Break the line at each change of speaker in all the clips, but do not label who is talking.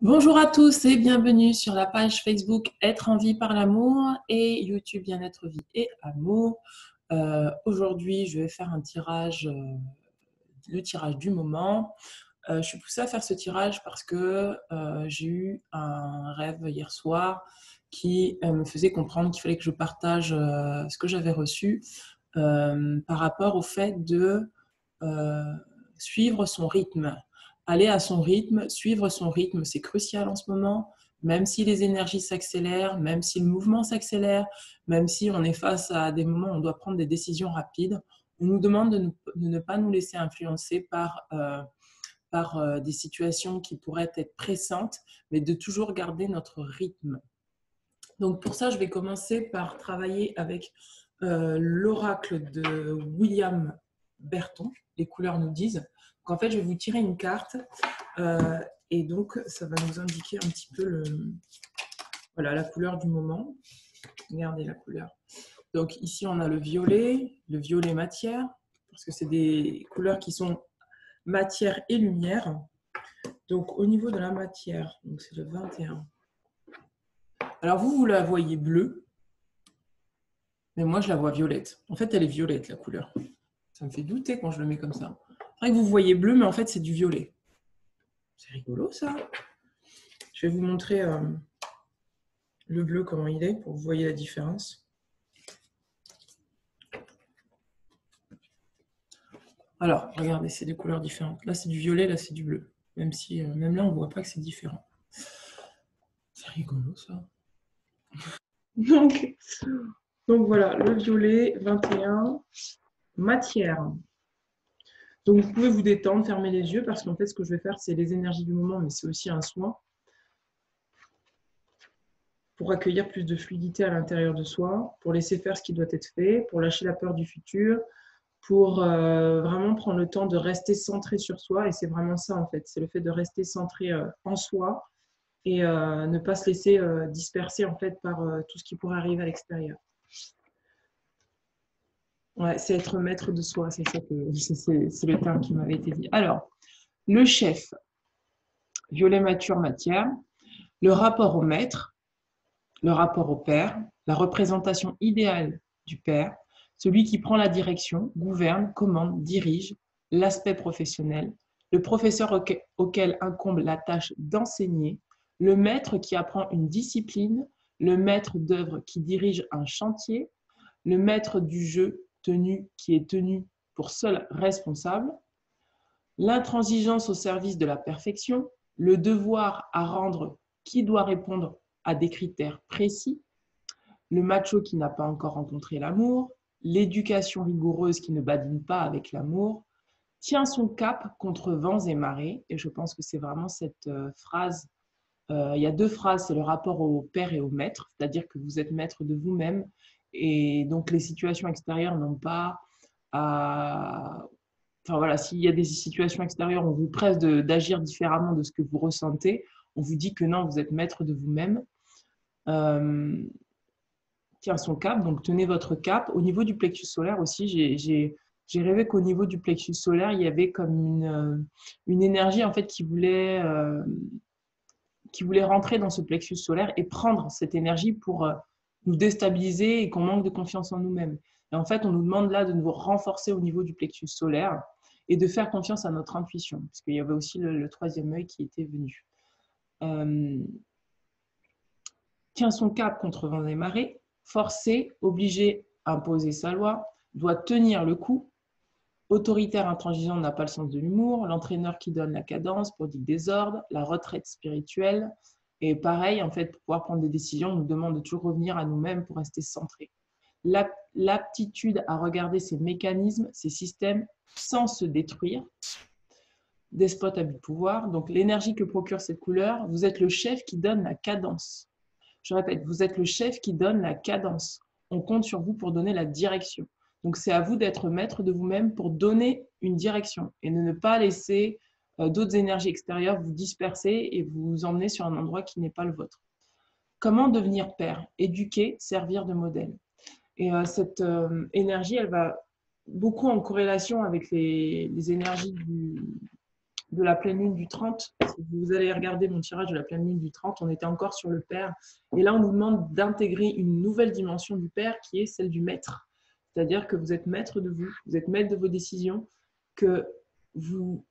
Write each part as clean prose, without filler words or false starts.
Bonjour à tous et bienvenue sur la page Facebook Être en vie par l'amour et YouTube Bien-être vie et amour. Aujourd'hui, je vais faire un tirage, le tirage du moment. Je suis poussée à faire ce tirage parce que j'ai eu un rêve hier soir qui me faisait comprendre qu'il fallait que je partage ce que j'avais reçu par rapport au fait de euh, suivre son rythme. Aller à son rythme, suivre son rythme, c'est crucial en ce moment, même si les énergies s'accélèrent, même si le mouvement s'accélère, même si on est face à des moments où on doit prendre des décisions rapides. On nous demande de ne pas nous laisser influencer par des situations qui pourraient être pressantes, mais de toujours garder notre rythme. Donc pour ça, je vais commencer par travailler avec l'oracle de William Berton. Les couleurs nous disent. Donc en fait, je vais vous tirer une carte et donc ça va nous indiquer un petit peu voilà, la couleur du moment. Regardez la couleur. Donc ici, on a le violet matière, parce que c'est des couleurs qui sont matière et lumière. Donc au niveau de la matière, c'est le 21. Alors vous la voyez bleue, mais moi je la vois violette. En fait, elle est violette la couleur. Ça me fait douter quand je le mets comme ça. C'est vrai que vous voyez bleu, mais en fait c'est du violet. C'est rigolo ça. Je vais vous montrer le bleu comment il est pour que vous voyez la différence. Alors, regardez, c'est des couleurs différentes. Là c'est du violet, là c'est du bleu. Même si, même là on ne voit pas que c'est différent. C'est rigolo ça. Donc voilà, le violet 21, matière. Donc vous pouvez vous détendre, fermer les yeux, parce qu'en fait ce que je vais faire c'est les énergies du moment, mais c'est aussi un soin pour accueillir plus de fluidité à l'intérieur de soi, pour laisser faire ce qui doit être fait, pour lâcher la peur du futur, pour vraiment prendre le temps de rester centré sur soi. Et c'est vraiment ça en fait, c'est le fait de rester centré en soi et ne pas se laisser disperser en fait par tout ce qui pourrait arriver à l'extérieur. Ouais, c'est être maître de soi, c'est ça que c'est le terme qui m'avait été dit. Alors, le chef, violet mature matière, le rapport au maître, le rapport au père, la représentation idéale du père, celui qui prend la direction, gouverne, commande, dirige, l'aspect professionnel, le professeur auquel incombe la tâche d'enseigner, le maître qui apprend une discipline, le maître d'œuvre qui dirige un chantier, le maître du jeu qui est tenu pour seul responsable, l'intransigeance au service de la perfection, le devoir à rendre qui doit répondre à des critères précis, le macho qui n'a pas encore rencontré l'amour, l'éducation rigoureuse qui ne badine pas avec l'amour, tient son cap contre vents et marées. Et je pense que c'est vraiment cette phrase. Il y a deux phrases, c'est le rapport au père et au maître, c'est-à-dire que vous êtes maître de vous-même et donc les situations extérieures n'ont pas à... Enfin voilà, s'il y a des situations extérieures, on vous presse d'agir différemment de ce que vous ressentez. On vous dit que non, vous êtes maître de vous-même. Euh, Tient son cap, donc tenez votre cap. Au niveau du plexus solaire aussi, j'ai rêvé qu'au niveau du plexus solaire, il y avait comme une énergie en fait qui voulait rentrer dans ce plexus solaire et prendre cette énergie pour nous déstabiliser et qu'on manque de confiance en nous-mêmes. Et en fait, on nous demande là de nous renforcer au niveau du plexus solaire et de faire confiance à notre intuition, parce qu'il y avait aussi le troisième œil qui était venu. Tient son cap contre vents et marées, forcé, obligé à imposer sa loi, doit tenir le coup, autoritaire intransigeant n'a pas le sens de l'humour, l'entraîneur qui donne la cadence prodigue des ordres, la retraite spirituelle. Et pareil, en fait, pour pouvoir prendre des décisions, on nous demande de toujours revenir à nous-mêmes pour rester centré. L'aptitude à regarder ces mécanismes, ces systèmes sans se détruire. Despote à but de pouvoir. Donc l'énergie que procure cette couleur, vous êtes le chef qui donne la cadence. Je répète, vous êtes le chef qui donne la cadence. On compte sur vous pour donner la direction. Donc, c'est à vous d'être maître de vous-même pour donner une direction et de ne pas laisser d'autres énergies extérieures vous disperser et vous emmener sur un endroit qui n'est pas le vôtre. Comment devenir père? Éduquer, servir de modèle. Et cette énergie, elle va beaucoup en corrélation avec les énergies de la pleine lune du 30. Si vous allez regarder mon tirage de la pleine lune du 30, on était encore sur le père. Et là, on nous demande d'intégrer une nouvelle dimension du père qui est celle du maître. C'est-à-dire que vous êtes maître de vous êtes maître de vos décisions, que vous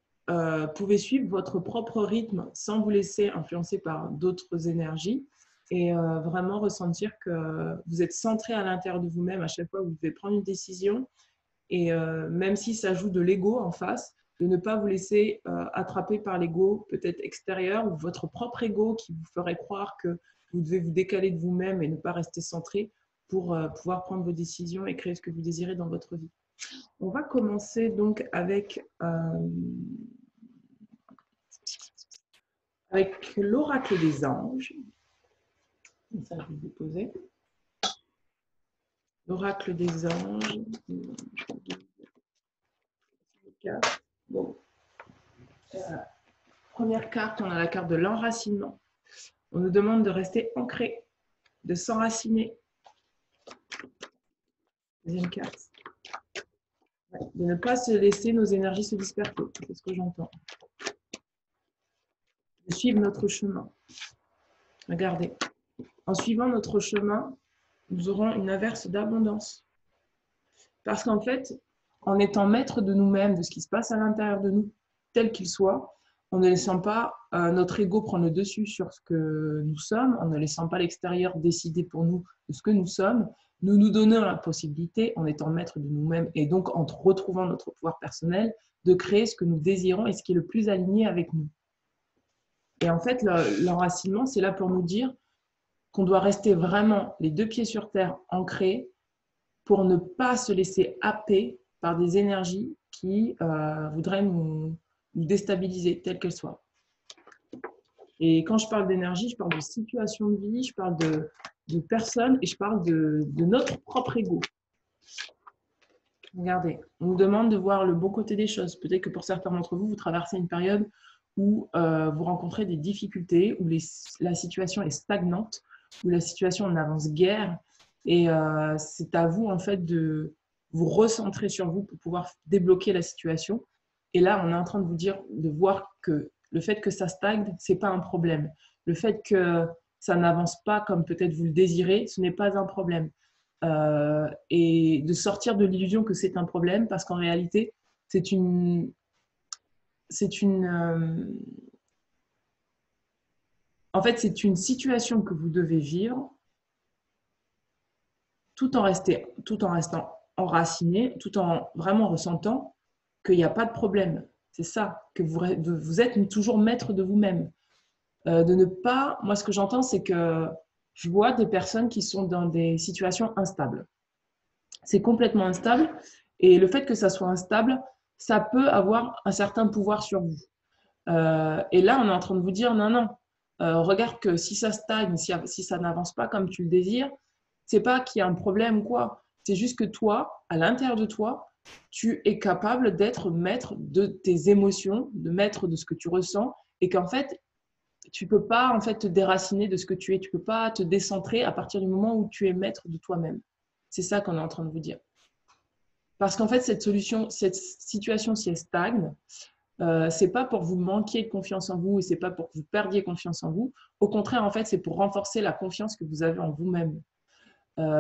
pouvez suivre votre propre rythme sans vous laisser influencer par d'autres énergies et vraiment ressentir que vous êtes centré à l'intérieur de vous-même à chaque fois que vous devez prendre une décision. Et même si ça joue de l'ego en face, de ne pas vous laisser attraper par l'ego peut-être extérieur ou votre propre ego qui vous ferait croire que vous devez vous décaler de vous-même et ne pas rester centré pour pouvoir prendre vos décisions et créer ce que vous désirez dans votre vie. On va commencer donc avec l'oracle des anges. Ça, je vais vous poser. L'oracle des anges. Bon. Première carte, on a la carte de l'enracinement. On nous demande de rester ancré, de s'enraciner. Deuxième carte. Ouais, de ne pas se laisser nos énergies se disperser. C'est ce que j'entends. De suivre notre chemin. Regardez. En suivant notre chemin, nous aurons une averse d'abondance. Parce qu'en fait, en étant maître de nous-mêmes, de ce qui se passe à l'intérieur de nous, tel qu'il soit, en ne laissant pas notre ego prendre le dessus sur ce que nous sommes, en ne laissant pas l'extérieur décider pour nous de ce que nous sommes, nous nous donnons la possibilité, en étant maître de nous-mêmes et donc en retrouvant notre pouvoir personnel, de créer ce que nous désirons et ce qui est le plus aligné avec nous. Et en fait, l'enracinement, c'est là pour nous dire qu'on doit rester vraiment les deux pieds sur terre, ancrés, pour ne pas se laisser happer par des énergies qui voudraient nous déstabiliser, telles qu'elles soient. Et quand je parle d'énergie, je parle de situation de vie, je parle de personnes et je parle de notre propre ego. Regardez, on nous demande de voir le bon côté des choses. Peut-être que pour certains d'entre vous, vous traversez une période où vous rencontrez des difficultés, où la situation est stagnante, où la situation n'avance guère. Et c'est à vous, en fait, de vous recentrer sur vous pour pouvoir débloquer la situation. Et là, on est en train de vous dire, de voir que le fait que ça stagne, ce n'est pas un problème. Le fait que ça n'avance pas comme peut-être vous le désirez, ce n'est pas un problème. Et de sortir de l'illusion que c'est un problème, parce qu'en réalité, en fait, c'est une situation que vous devez vivre tout en restant enraciné, tout en vraiment ressentant qu'il n'y a pas de problème. C'est ça, que vous êtes toujours maître de vous-même. De ne pas, moi ce que j'entends, c'est que je vois des personnes qui sont dans des situations instables. C'est complètement instable et le fait que ça soit instable, ça peut avoir un certain pouvoir sur vous. Et là, on est en train de vous dire, non, regarde que si ça stagne, si ça n'avance pas comme tu le désires, c'est pas qu'il y a un problème ou quoi. C'est juste que toi, à l'intérieur de toi, tu es capable d'être maître de tes émotions, de maître de ce que tu ressens, et qu'en fait, tu peux pas en fait te déraciner de ce que tu es. Tu peux pas te décentrer à partir du moment où tu es maître de toi-même. C'est ça qu'on est en train de vous dire. Parce qu'en fait, cette situation, si elle stagne, c'est pas pour vous manquer de confiance en vous et c'est pas pour que vous perdiez confiance en vous. Au contraire, en fait, c'est pour renforcer la confiance que vous avez en vous-même.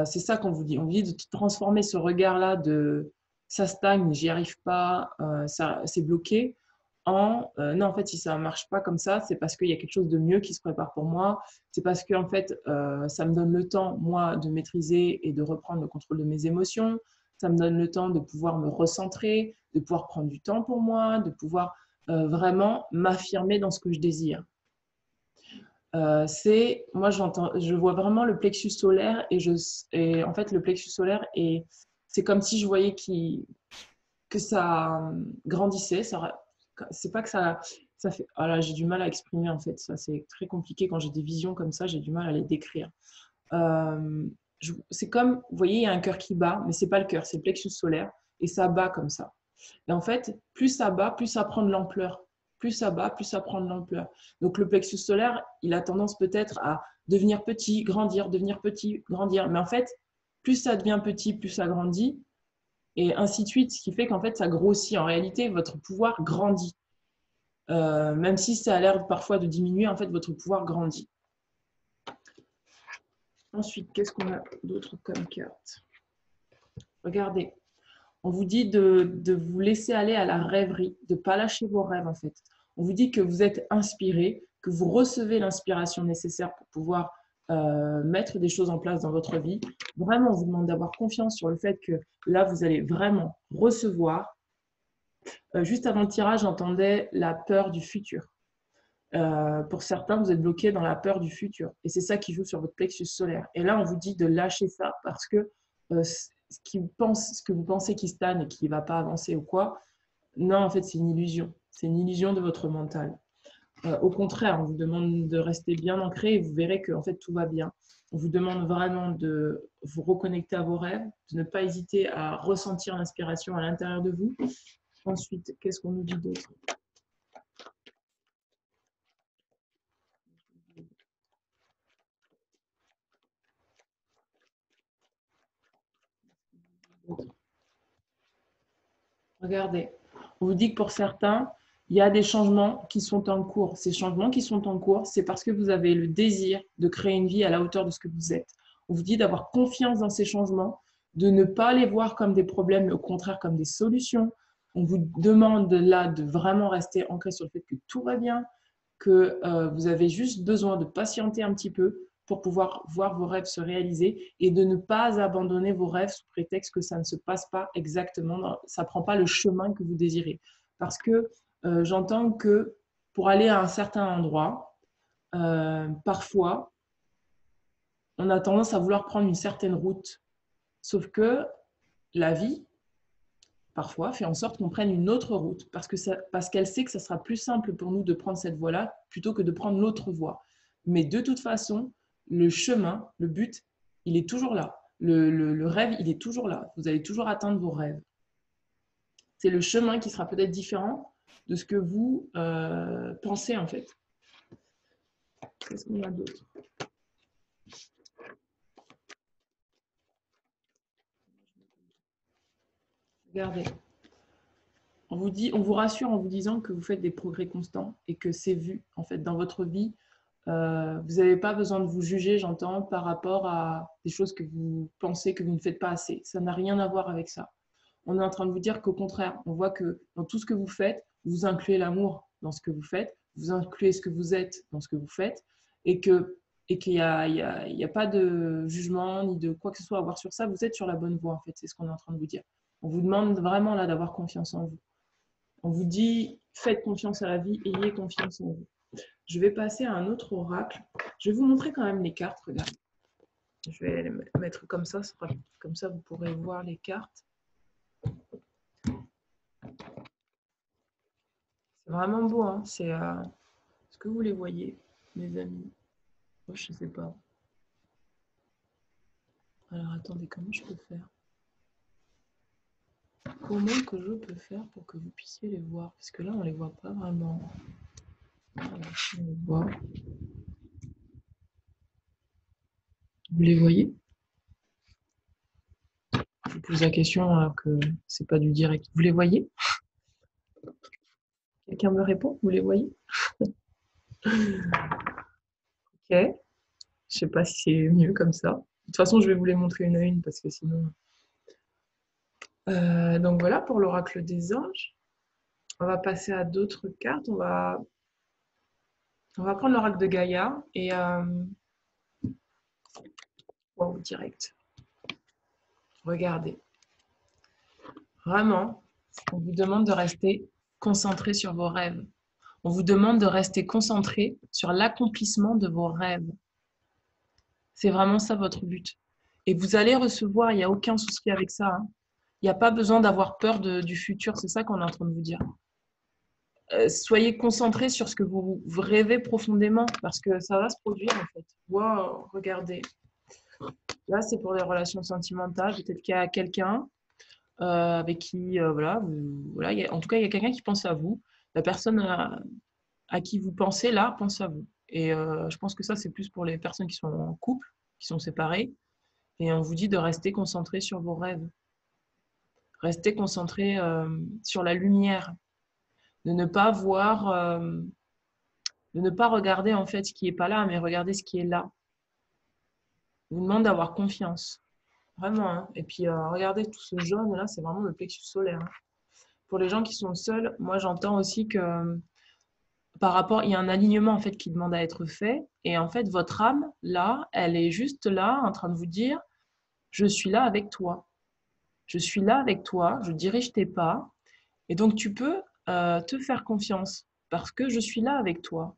C'est ça qu'on vous dit. On vous dit de transformer ce regard-là de ça stagne, j'y arrive pas, ça c'est bloqué, en non, en fait, si ça ne marche pas comme ça, c'est parce qu'il y a quelque chose de mieux qui se prépare pour moi. C'est parce que en fait, ça me donne le temps, moi, de maîtriser et de reprendre le contrôle de mes émotions. Ça me donne le temps de pouvoir me recentrer, de pouvoir prendre du temps pour moi, de pouvoir vraiment m'affirmer dans ce que je désire. Moi je vois vraiment le plexus solaire et en fait le plexus solaire c'est comme si je voyais que ça grandissait. C'est pas que ça fait. Ah là, j'ai du mal à exprimer en fait. Ça c'est très compliqué quand j'ai des visions comme ça. J'ai du mal à les décrire. C'est comme, vous voyez, il y a un cœur qui bat, mais c'est pas le cœur, c'est le plexus solaire et ça bat comme ça. Et en fait, plus ça bat, plus ça prend de l'ampleur. Plus ça bat, plus ça prend de l'ampleur. Donc le plexus solaire, il a tendance peut-être à devenir petit, grandir, devenir petit, grandir. Mais en fait, plus ça devient petit, plus ça grandit, et ainsi de suite, ce qui fait qu'en fait, ça grossit. En réalité, votre pouvoir grandit. Même si ça a l'air parfois de diminuer, en fait, votre pouvoir grandit. Ensuite, qu'est-ce qu'on a d'autre comme carte? Regardez, on vous dit de vous laisser aller à la rêverie, de ne pas lâcher vos rêves, en fait. On vous dit que vous êtes inspiré, que vous recevez l'inspiration nécessaire pour pouvoir mettre des choses en place dans votre vie. Vraiment, on vous demande d'avoir confiance sur le fait que là, vous allez vraiment recevoir. Juste avant le tirage, j'entendais la peur du futur. Pour certains, vous êtes bloqué dans la peur du futur. Et c'est ça qui joue sur votre plexus solaire. Et là, on vous dit de lâcher ça parce que ce que vous pensez qui stagne et qui ne va pas avancer ou quoi, non, en fait, c'est une illusion. C'est une illusion de votre mental. Au contraire, on vous demande de rester bien ancré et vous verrez que en fait, tout va bien. On vous demande vraiment de vous reconnecter à vos rêves, de ne pas hésiter à ressentir l'inspiration à l'intérieur de vous. Ensuite, qu'est-ce qu'on nous dit d'autre? Regardez, on vous dit que pour certains, il y a des changements qui sont en cours. Ces changements qui sont en cours, c'est parce que vous avez le désir de créer une vie à la hauteur de ce que vous êtes. On vous dit d'avoir confiance dans ces changements, de ne pas les voir comme des problèmes, mais au contraire comme des solutions. On vous demande là de vraiment rester ancré sur le fait que tout va bien, que vous avez juste besoin de patienter un petit peu pour pouvoir voir vos rêves se réaliser et de ne pas abandonner vos rêves sous prétexte que ça ne se passe pas exactement, ça ne prend pas le chemin que vous désirez. Parce que j'entends que pour aller à un certain endroit, parfois, on a tendance à vouloir prendre une certaine route. Sauf que la vie, parfois, fait en sorte qu'on prenne une autre route parce qu'elle sait que ça sera plus simple pour nous de prendre cette voie-là plutôt que de prendre l'autre voie. Mais de toute façon, le chemin, le but, il est toujours là. Le rêve, il est toujours là. Vous allez toujours atteindre vos rêves. C'est le chemin qui sera peut-être différent de ce que vous pensez en fait. Qu'est-ce qu'on a d'autre? Regardez. On vous rassure en vous disant que vous faites des progrès constants et que c'est vu en fait dans votre vie. Vous n'avez pas besoin de vous juger, j'entends, par rapport à des choses que vous pensez que vous ne faites pas assez. Ça n'a rien à voir avec ça. On est en train de vous dire qu'au contraire, on voit que dans tout ce que vous faites, vous incluez l'amour dans ce que vous faites, vous incluez ce que vous êtes dans ce que vous faites, et qu'il n'y a pas de jugement ni de quoi que ce soit à avoir sur ça. Vous êtes sur la bonne voie, en fait, c'est ce qu'on est en train de vous dire. On vous demande vraiment là d'avoir confiance en vous. On vous dit, faites confiance à la vie, ayez confiance en vous. Je vais passer à un autre oracle. Je vais vous montrer quand même les cartes, regardez. Je vais les mettre comme ça, comme ça vous pourrez voir les cartes. C'est vraiment beau, hein. Est-ce que vous les voyez, mes amis? Moi, je ne sais pas. Alors, attendez, comment je peux faire? Comment que je peux faire pour que vous puissiez les voir? Parce que là, on ne les voit pas vraiment. Alors, on les voit. Vous les voyez? Je vous pose la question alors que c'est pas du direct. Vous les voyez? Quelqu'un me répond? Vous les voyez? Ok. Je sais pas si c'est mieux comme ça. De toute façon, je vais vous les montrer une à une parce que sinon. Donc voilà pour l'oracle des anges. On va passer à d'autres cartes. On va prendre l'oracle de Gaïa et wow, direct. Regardez. Vraiment, on vous demande de rester concentré sur vos rêves. On vous demande de rester concentré sur l'accomplissement de vos rêves. C'est vraiment ça votre but. Et vous allez recevoir, il n'y a aucun souci avec ça, hein. Il n'y a pas besoin d'avoir peur du futur, c'est ça qu'on est en train de vous dire. Soyez concentrés sur ce que vous rêvez profondément parce que ça va se produire en fait. Wow, regardez. Là, c'est pour les relations sentimentales. Peut-être qu'il y a quelqu'un avec qui, voilà, en tout cas, il y a quelqu'un qui pense à vous. La personne à qui vous pensez là pense à vous. Et je pense que ça, c'est plus pour les personnes qui sont en couple, qui sont séparées. Et on vous dit de rester concentré sur vos rêves. Restez concentré sur la lumière. de ne pas voir, de ne pas regarder en fait ce qui est pas là, mais regarder ce qui est là. Je vous demande d'avoir confiance, vraiment, hein. Et puis regardez tout ce jaune là, c'est vraiment le plexus solaire, hein. Pour les gens qui sont seuls, moi j'entends aussi que par rapport, il y a un alignement en fait qui demande à être fait, et en fait votre âme là, elle est juste là en train de vous dire, je suis là avec toi, je suis là avec toi, je dirige tes pas, et donc tu peux te faire confiance parce que je suis là avec toi,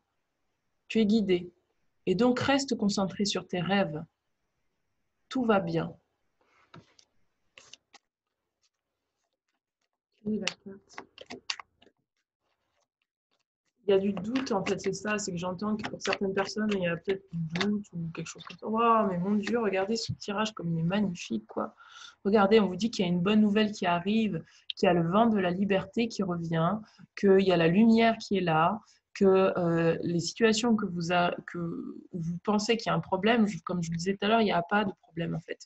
tu es guidé, et donc reste concentré sur tes rêves, tout va bien. Oui, la carte. Il y a du doute, en fait, c'est ça, c'est que j'entends que pour certaines personnes, il y a peut-être du doute ou quelque chose comme ça. Waouh, mais mon Dieu, regardez ce tirage comme il est magnifique, quoi. Regardez, on vous dit qu'il y a une bonne nouvelle qui arrive, qu'il y a le vent de la liberté qui revient, qu'il y a la lumière qui est là, que les situations où vous pensez qu'il y a un problème, comme je vous disais tout à l'heure, il n'y a pas de problème, en fait.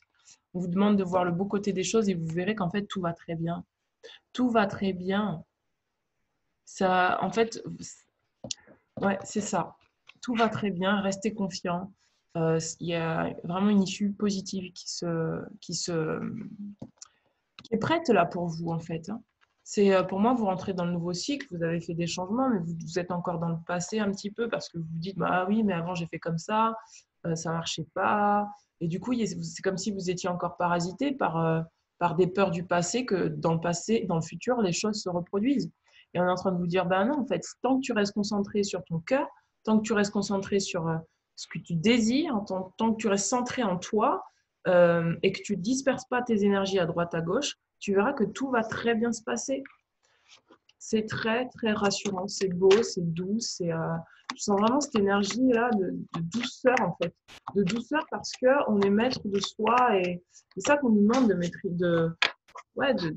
On vous demande de voir le beau côté des choses et vous verrez qu'en fait, tout va très bien. Tout va très bien. Ça, en fait, ouais, c'est ça. Tout va très bien, restez confiant. Il y a vraiment une issue positive qui est prête là pour vous, en fait, hein. C'est pour moi, vous rentrez dans le nouveau cycle, vous avez fait des changements, mais vous êtes encore dans le passé un petit peu parce que vous vous dites, bah ah oui, mais avant j'ai fait comme ça marchait pas. Et du coup, c'est comme si vous étiez encore parasité par des peurs du passé, que dans le passé, dans le futur, les choses se reproduisent. Et on est en train de vous dire, ben non, en fait, tant que tu restes concentré sur ton cœur, tant que tu restes concentré sur ce que tu désires, tant que tu restes centré en toi, et que tu ne disperses pas tes énergies à droite, à gauche, tu verras que tout va très bien se passer. C'est très, très rassurant, c'est beau, c'est doux, je sens vraiment cette énergie-là de douceur, en fait. De douceur parce qu'on est maître de soi, et c'est ça qu'on nous demande de maîtriser, ouais, de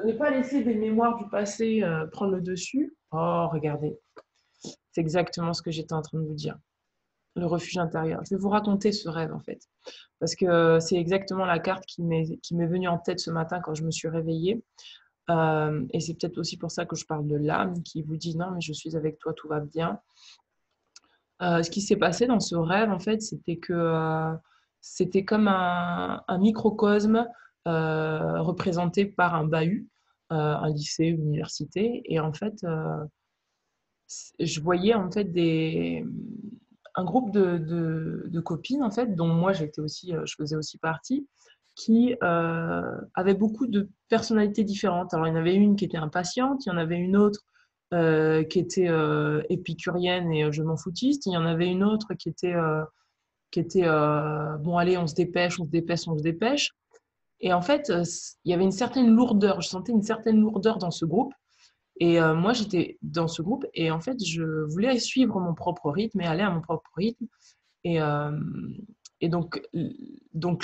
ne pas laisser des mémoires du passé prendre le dessus. Oh, regardez, c'est exactement ce que j'étais en train de vous dire. Le refuge intérieur. Je vais vous raconter ce rêve, en fait, parce que c'est exactement la carte qui m'est venue en tête ce matin quand je me suis réveillée. Et c'est peut-être aussi pour ça que je parle de l'âme qui vous dit non, mais je suis avec toi, tout va bien. Ce qui s'est passé dans ce rêve, en fait, c'était que c'était comme un microcosme représenté par un bahut, un lycée, une université. Et en fait, je voyais en fait un groupe de copines, en fait, dont moi j'étais aussi, je faisais aussi partie, qui avaient beaucoup de personnalités différentes. Alors il y en avait une qui était impatiente, il y en avait une autre qui était épicurienne et je m'en foutiste, il y en avait une autre qui était bon allez, on se dépêche, on se dépêche, on se dépêche. Et en fait, il y avait une certaine lourdeur, je sentais une certaine lourdeur dans ce groupe. Et moi, j'étais dans ce groupe et en fait, je voulais suivre mon propre rythme et aller à mon propre rythme. Et, euh, et donc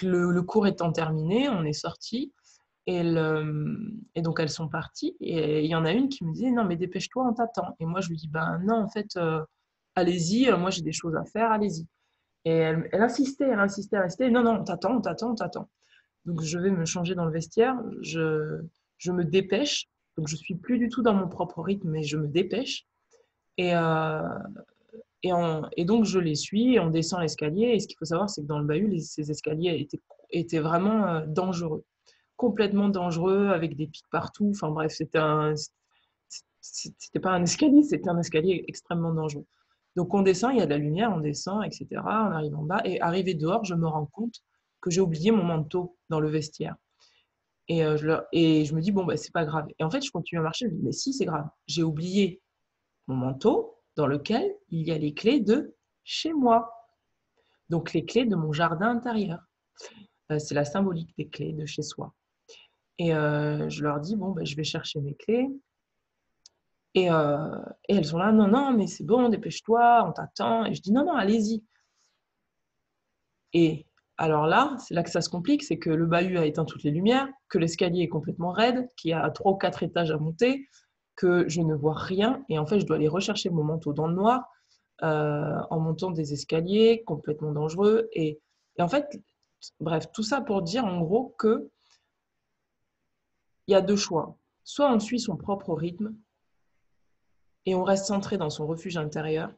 le cours étant terminé, on est sorti et donc elles sont parties. Et il y en a une qui me disait, non, mais dépêche-toi, on t'attend. Et moi, je lui dis, ben non, en fait, allez-y, moi j'ai des choses à faire, allez-y. Et elle insistait, elle insistait, elle insistait, non, non, on t'attend, on t'attend, on t'attend. Donc je vais me changer dans le vestiaire, je me dépêche, donc je suis plus du tout dans mon propre rythme, mais je me dépêche. Et, et donc je les suis, et on descend l'escalier. Et ce qu'il faut savoir, c'est que dans le bahut, ces escaliers étaient vraiment dangereux, complètement dangereux, avec des pics partout. Enfin bref, c'était pas un escalier, c'était un escalier extrêmement dangereux. Donc on descend, il y a de la lumière, on descend, etc. On arrive en bas, et arrivé dehors, je me rends compte que j'ai oublié mon manteau dans le vestiaire. Et je me dis, bon, bah, c'est pas grave. Et en fait, je continue à marcher. Je me dis, mais si, c'est grave. J'ai oublié mon manteau dans lequel il y a les clés de chez moi. Donc, les clés de mon jardin intérieur. C'est la symbolique des clés de chez soi. Et je leur dis, bon, bah, je vais chercher mes clés. Et, euh, et elles sont là, non, non, mais c'est bon, dépêche-toi, on t'attend. Et je dis, non, non, allez-y. Et alors là, c'est là que ça se complique, c'est que le bahut a éteint toutes les lumières, que l'escalier est complètement raide, qu'il y a 3 ou 4 étages à monter, que je ne vois rien. Et en fait, je dois aller rechercher mon manteau dans le noir en montant des escaliers complètement dangereux. Et en fait, bref, tout ça pour dire en gros que il y a deux choix. Soit on suit son propre rythme, et on reste centré dans son refuge intérieur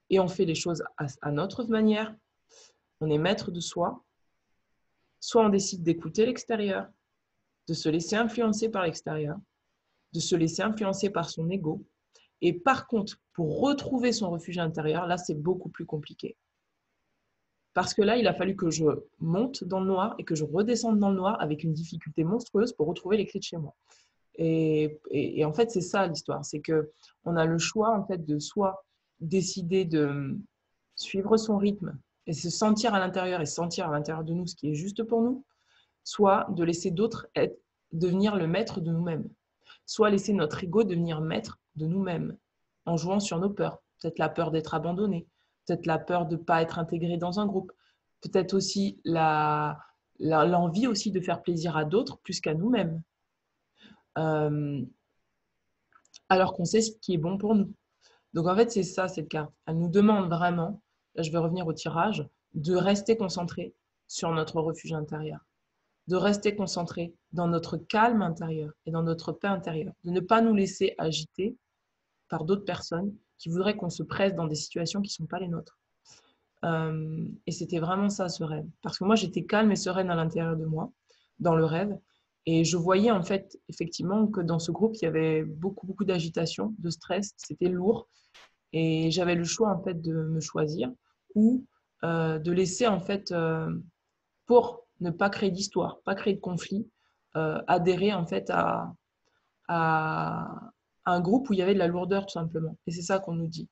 et on fait les choses à notre manière, on est maître de soi, soit on décide d'écouter l'extérieur, de se laisser influencer par l'extérieur, de se laisser influencer par son ego. Et par contre, pour retrouver son refuge intérieur, là, c'est beaucoup plus compliqué. Parce que là, il a fallu que je monte dans le noir et que je redescende dans le noir avec une difficulté monstrueuse pour retrouver les clés de chez moi. Et en fait, c'est ça l'histoire. C'est qu'on a le choix en fait, de soit décider de suivre son rythme et se sentir à l'intérieur et sentir à l'intérieur de nous ce qui est juste pour nous, soit de laisser d'autres devenir le maître de nous-mêmes, soit laisser notre ego devenir maître de nous-mêmes en jouant sur nos peurs. Peut-être la peur d'être abandonné, peut-être la peur de ne pas être intégré dans un groupe, peut-être aussi l'envie aussi de faire plaisir à d'autres plus qu'à nous-mêmes. Alors qu'on sait ce qui est bon pour nous. Donc en fait, c'est ça cette carte. Elle nous demande vraiment, là je vais revenir au tirage, de rester concentré sur notre refuge intérieur, de rester concentré dans notre calme intérieur et dans notre paix intérieure, de ne pas nous laisser agiter par d'autres personnes qui voudraient qu'on se presse dans des situations qui ne sont pas les nôtres. Et c'était vraiment ça ce rêve. Parce que moi, j'étais calme et sereine à l'intérieur de moi, dans le rêve. Et je voyais en fait, effectivement, que dans ce groupe, il y avait beaucoup d'agitation, de stress, c'était lourd. Et j'avais le choix en fait de me choisir ou de laisser en fait, pour ne pas créer d'histoire, pas créer de conflit, adhérer en fait à un groupe où il y avait de la lourdeur tout simplement. Et c'est ça qu'on nous dit.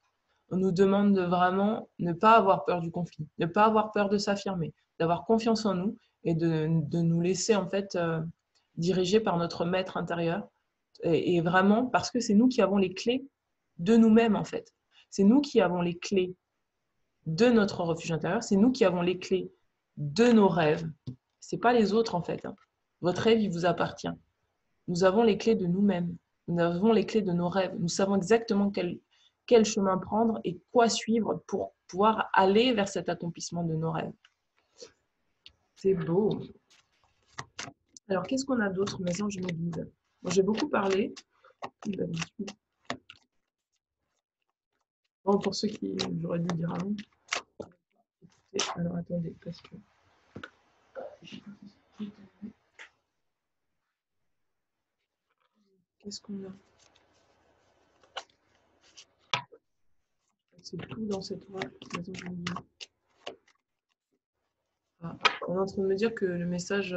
On nous demande de vraiment ne pas avoir peur du conflit, ne pas avoir peur de s'affirmer, d'avoir confiance en nous et de nous laisser en fait diriger par notre maître intérieur. Et vraiment parce que c'est nous qui avons les clés de nous-mêmes en fait. C'est nous qui avons les clés de notre refuge intérieur, c'est nous qui avons les clés de nos rêves. C'est pas les autres en fait. Votre rêve, il vous appartient. Nous avons les clés de nous-mêmes. Nous avons les clés de nos rêves. Nous savons exactement quel chemin prendre et quoi suivre pour pouvoir aller vers cet accomplissement de nos rêves. C'est beau. Alors, qu'est-ce qu'on a d'autre? Message me guide. Bon, j'ai beaucoup parlé. Bon, pour ceux qui, j'aurais dû dire avant. Alors, attendez, parce que... Qu'est-ce qu'on a? C'est tout dans cette oracle. Ah, on est en train de me dire que le message,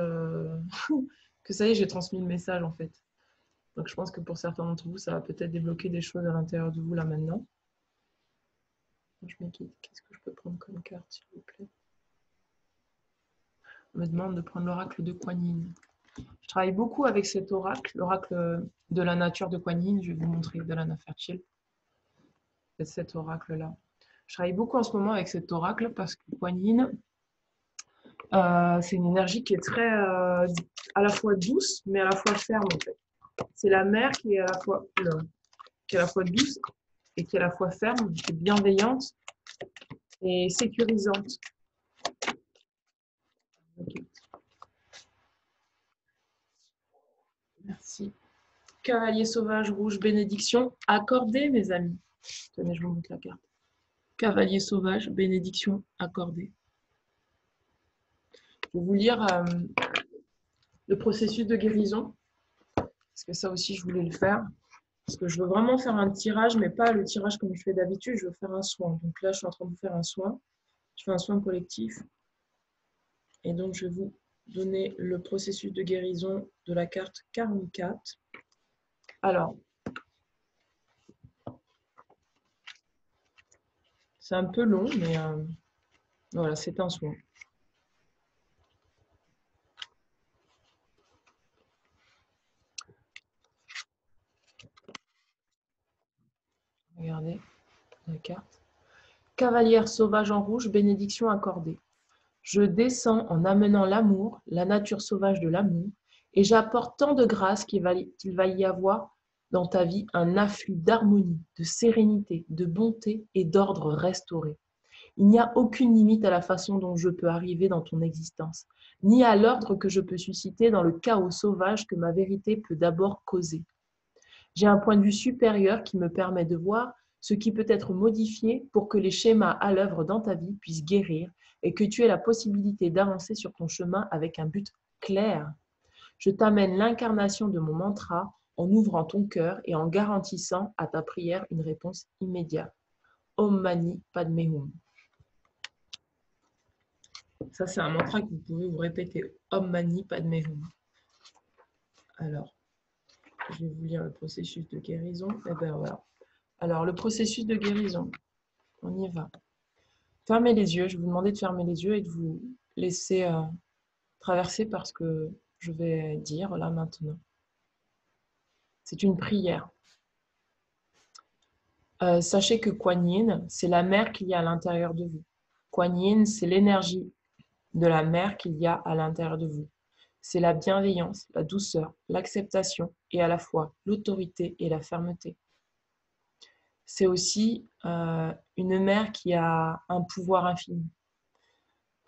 que ça y est, j'ai transmis le message en fait. Donc je pense que pour certains d'entre vous, ça va peut-être débloquer des choses à l'intérieur de vous là maintenant. Je m'inquiète. Qu'est-ce que je peux prendre comme carte, s'il vous plaît? On me demande de prendre l'oracle de Kuan Yin. Je travaille beaucoup avec cet oracle, l'oracle de la nature de Kuan Yin. Je vais vous montrer de Lana Fertil. C'est cet oracle-là. Je travaille beaucoup en ce moment avec cet oracle parce que Kuan Yin, c'est une énergie qui est très à la fois douce, mais à la fois ferme en fait. C'est la mère qui est à la fois douce et qui est à la fois ferme, qui est bienveillante et sécurisante. Okay. Merci. Cavalier sauvage rouge, bénédiction accordée, mes amis. Tenez, je vous montre la carte. Cavalier sauvage, bénédiction accordée. Je vais vous lire le processus de guérison, parce que ça aussi, je voulais le faire. Parce que je veux vraiment faire un tirage, mais pas le tirage comme je fais d'habitude, je veux faire un soin. Donc là, je suis en train de vous faire un soin. Je fais un soin collectif. Et donc, je vais vous donner le processus de guérison de la carte 44. Alors, c'est un peu long, mais voilà, c'est un soin. Regardez la carte. Cavalière sauvage en rouge, bénédiction accordée. Je descends en amenant l'amour, la nature sauvage de l'amour, et j'apporte tant de grâce qu'il va y avoir dans ta vie un afflux d'harmonie, de sérénité, de bonté et d'ordre restauré. Il n'y a aucune limite à la façon dont je peux arriver dans ton existence, ni à l'ordre que je peux susciter dans le chaos sauvage que ma vérité peut d'abord causer. J'ai un point de vue supérieur qui me permet de voir ce qui peut être modifié pour que les schémas à l'œuvre dans ta vie puissent guérir et que tu aies la possibilité d'avancer sur ton chemin avec un but clair. Je t'amène l'incarnation de mon mantra en ouvrant ton cœur et en garantissant à ta prière une réponse immédiate. Om Mani Padme Hum. Ça, c'est un mantra que vous pouvez vous répéter. Om Mani Padme Hum. Alors, je vais vous lire le processus de guérison. Et bien voilà. Alors, le processus de guérison, on y va. Fermez les yeux. Je vais vous demander de fermer les yeux et de vous laisser traverser par ce que je vais dire là maintenant. C'est une prière. Sachez que Kuan Yin, c'est la mer qu'il y a à l'intérieur de vous. Kuan Yin, c'est l'énergie de la mer qu'il y a à l'intérieur de vous. C'est la bienveillance, la douceur, l'acceptation et à la fois l'autorité et la fermeté. C'est aussi une mer qui a un pouvoir infini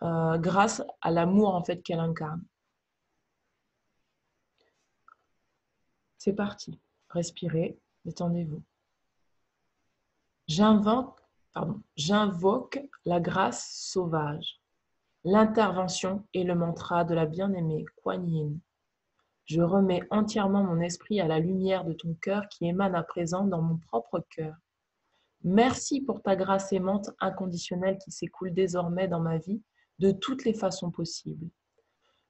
grâce à l'amour en fait qu'elle incarne. C'est parti. Respirez, détendez-vous. J'invoque la grâce sauvage, l'intervention et le mantra de la bien-aimée Kuan Yin. Je remets entièrement mon esprit à la lumière de ton cœur qui émane à présent dans mon propre cœur. Merci pour ta grâce aimante inconditionnelle qui s'écoule désormais dans ma vie de toutes les façons possibles.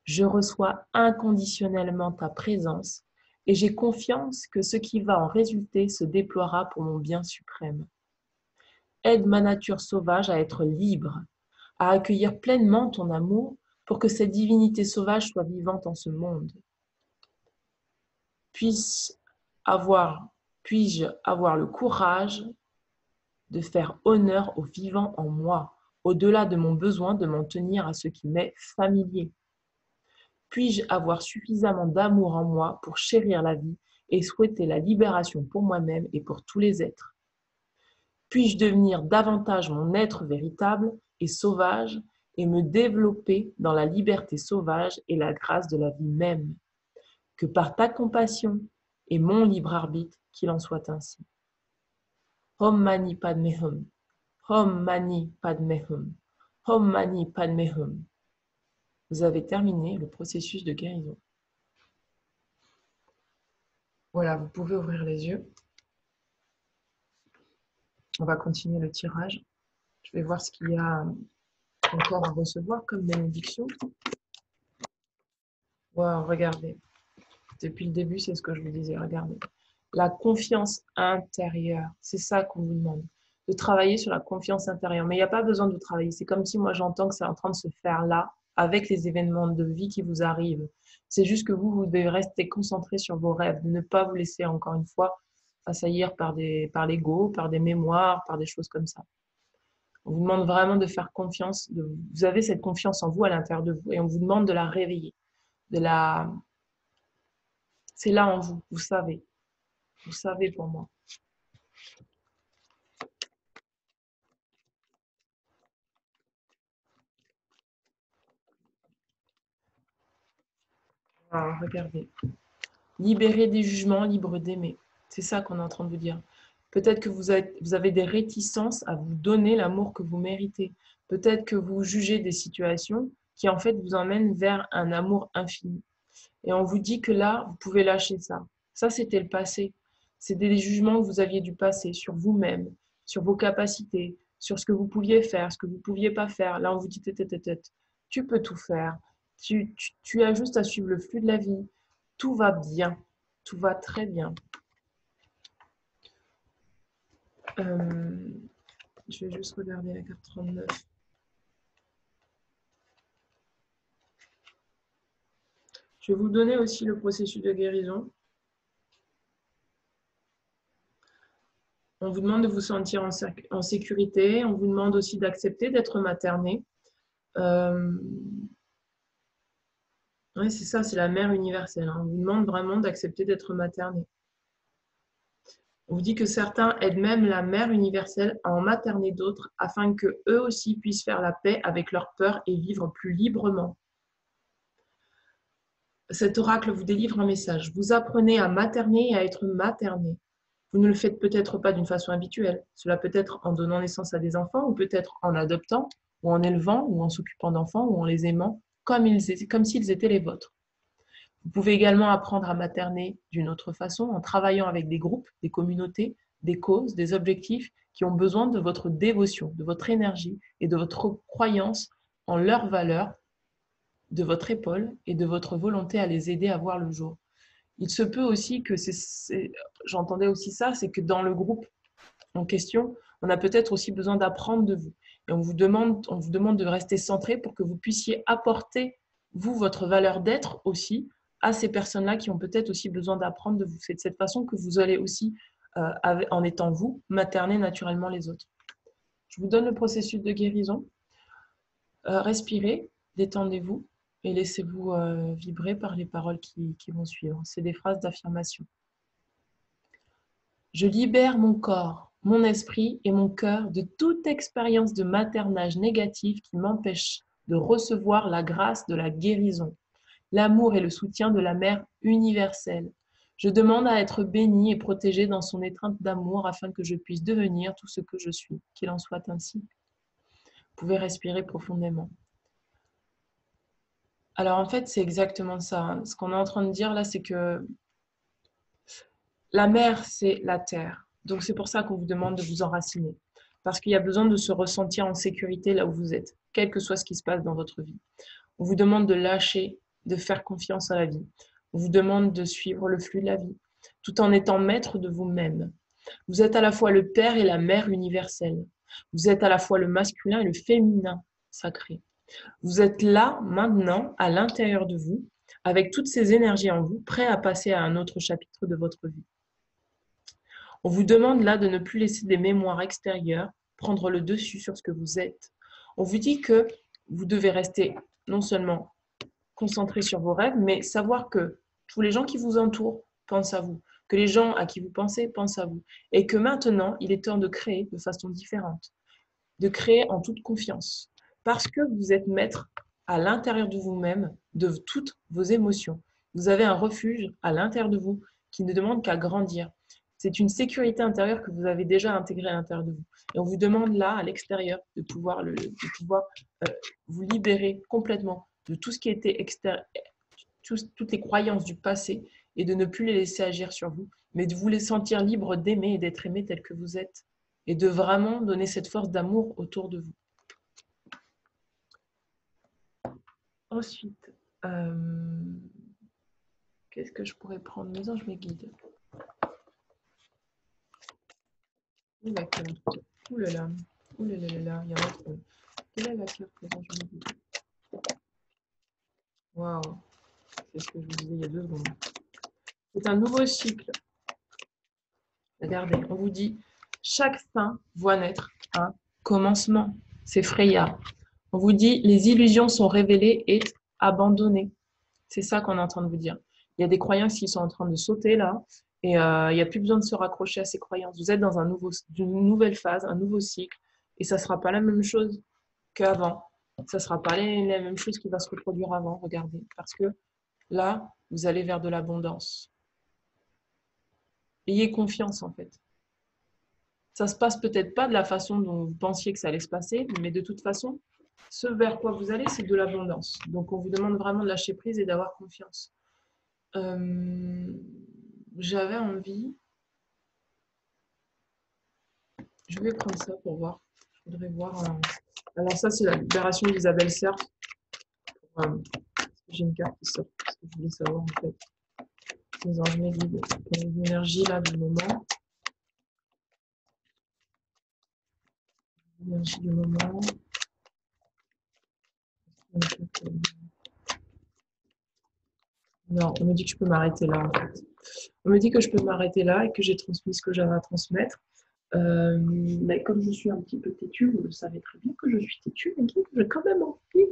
Je reçois inconditionnellement ta présence et j'ai confiance que ce qui va en résulter se déploiera pour mon bien suprême. Aide ma nature sauvage à être libre, à accueillir pleinement ton amour pour que cette divinité sauvage soit vivante en ce monde. Puis-je avoir le courage de faire honneur au vivant en moi, au-delà de mon besoin de m'en tenir à ce qui m'est familier. Puis-je avoir suffisamment d'amour en moi pour chérir la vie et souhaiter la libération pour moi-même et pour tous les êtres. Puis-je devenir davantage mon être véritable et sauvage et me développer dans la liberté sauvage et la grâce de la vie même. Que par ta compassion et mon libre arbitre, qu'il en soit ainsi. Om Mani Padme Hum. Om Mani Padme Hum. Om Mani Padme Hum. Vous avez terminé le processus de guérison. Voilà, vous pouvez ouvrir les yeux. On va continuer le tirage. Je vais voir ce qu'il y a encore à recevoir comme bénédiction. Wow, regardez. Depuis le début, c'est ce que je vous disais. Regardez. La confiance intérieure, c'est ça qu'on vous demande. De travailler sur la confiance intérieure. Mais il n'y a pas besoin de travailler. C'est comme si moi, j'entends que c'est en train de se faire là, avec les événements de vie qui vous arrivent. C'est juste que vous devez rester concentré sur vos rêves, de ne pas vous laisser, encore une fois, assaillir par l'ego, par des mémoires, par des choses comme ça. On vous demande vraiment de faire confiance. Vous avez cette confiance en vous à l'intérieur de vous et on vous demande de la réveiller. C'est là en vous, vous savez. Vous savez pour moi. Alors, regardez. Libéré des jugements, libre d'aimer. C'est ça qu'on est en train de vous dire. Peut-être que vous avez des réticences à vous donner l'amour que vous méritez. Peut-être que vous jugez des situations qui en fait vous emmènent vers un amour infini. Et on vous dit que là, vous pouvez lâcher ça. Ça, c'était le passé. C'était des jugements que vous aviez du passé sur vous-même, sur vos capacités, sur ce que vous pouviez faire, ce que vous ne pouviez pas faire. Là, on vous dit, tu peux tout faire. Tu as juste à suivre le flux de la vie. Tout va bien. Tout va très bien. Je vais juste regarder la carte 39. Je vais vous donner aussi le processus de guérison. On vous demande de vous sentir en sécurité. On vous demande aussi d'accepter d'être materné. Oui, c'est ça, c'est la mère universelle. On vous demande vraiment d'accepter d'être materné. On vous dit que certains aident même la mère universelle à en materner d'autres afin que eux aussi puissent faire la paix avec leur peur et vivre plus librement. cet oracle vous délivre un message. Vous apprenez à materner et à être materné. Vous ne le faites peut-être pas d'une façon habituelle. Cela peut être en donnant naissance à des enfants, ou peut-être en adoptant, ou en élevant, ou en s'occupant d'enfants, ou en les aimant, comme s'ils étaient les vôtres. Vous pouvez également apprendre à materner d'une autre façon, en travaillant avec des groupes, des communautés, des causes, des objectifs qui ont besoin de votre dévotion, de votre énergie et de votre croyance en leurs valeurs, de votre épaule et de votre volonté à les aider à voir le jour. Il se peut aussi que, j'entendais aussi ça, c'est que dans le groupe en question, on a peut-être aussi besoin d'apprendre de vous. Et on vous demande de rester centré pour que vous puissiez apporter, vous, votre valeur d'être aussi à ces personnes-là qui ont peut-être aussi besoin d'apprendre de vous. C'est de cette façon que vous allez aussi, en étant vous, materner naturellement les autres. Je vous donne le processus de guérison. Respirez, détendez-vous et laissez-vous vibrer par les paroles qui vont suivre. C'est des phrases d'affirmation. Je libère mon corps, mon esprit et mon cœur de toute expérience de maternage négative qui m'empêche de recevoir la grâce de la guérison, l'amour et le soutien de la Mère universelle. Je demande à être bénie et protégée dans son étreinte d'amour afin que je puisse devenir tout ce que je suis. Qu'il en soit ainsi. Vous pouvez respirer profondément. Alors en fait, c'est exactement ça. Ce qu'on est en train de dire là, c'est que la mer, c'est la terre. Donc c'est pour ça qu'on vous demande de vous enraciner. Parce qu'il y a besoin de se ressentir en sécurité là où vous êtes, quel que soit ce qui se passe dans votre vie. On vous demande de lâcher, de faire confiance à la vie. On vous demande de suivre le flux de la vie, tout en étant maître de vous-même. Vous êtes à la fois le père et la mère universelle. Vous êtes à la fois le masculin et le féminin sacré. Vous êtes là, maintenant, à l'intérieur de vous, avec toutes ces énergies en vous, prêts à passer à un autre chapitre de votre vie. On vous demande là de ne plus laisser des mémoires extérieures prendre le dessus sur ce que vous êtes. On vous dit que vous devez rester non seulement concentré sur vos rêves, mais savoir que tous les gens qui vous entourent pensent à vous, que les gens à qui vous pensez pensent à vous, et que maintenant, il est temps de créer de façon différente, de créer en toute confiance, parce que vous êtes maître à l'intérieur de vous-même de toutes vos émotions. Vous avez un refuge à l'intérieur de vous qui ne demande qu'à grandir. C'est une sécurité intérieure que vous avez déjà intégrée à l'intérieur de vous. Et on vous demande là, à l'extérieur, de pouvoir vous libérer complètement de tout ce qui était extérieur, toutes les croyances du passé et de ne plus les laisser agir sur vous, mais de vous les sentir libres d'aimer et d'être aimé tel que vous êtes et de vraiment donner cette force d'amour autour de vous. Ensuite, qu'est-ce que je pourrais prendre? Mes anges me guident. D'accord. Ouh là là. Ouh là là là, il y en a trop. Quelle est la carte des anges me guident? Waouh. C'est ce que je vous disais il y a 2 secondes. C'est un nouveau cycle. Regardez, on vous dit, chaque fin voit naître un commencement. C'est Freya. On vous dit, les illusions sont révélées et abandonnées. C'est ça qu'on est en train de vous dire. Il y a des croyances qui sont en train de sauter là, et il n'y a plus besoin de se raccrocher à ces croyances. Vous êtes dans une nouvelle phase, un nouveau cycle, et ça ne sera pas la même chose qu'avant. Ça ne sera pas la même chose qui va se reproduire avant, regardez. Parce que là, vous allez vers de l'abondance. Ayez confiance en fait. Ça ne se passe peut-être pas de la façon dont vous pensiez que ça allait se passer, mais de toute façon, ce vers quoi vous allez, c'est de l'abondance. Donc, on vous demande vraiment de lâcher prise et d'avoir confiance. J'avais envie... Je vais prendre ça pour voir. Je voudrais voir... Alors ça, c'est la libération d'Isabelle Serre. J'ai une carte qui sort, parce que je voulais savoir en fait. Les anges me guident pour les énergies là du moment. L'énergie du moment. Non, on me dit que je peux m'arrêter là en fait. On me dit que je peux m'arrêter là et que j'ai transmis ce que j'avais à transmettre. Mais comme je suis un petit peu têtue, vous le savez très bien que je suis têtue, mais j'ai quand même envie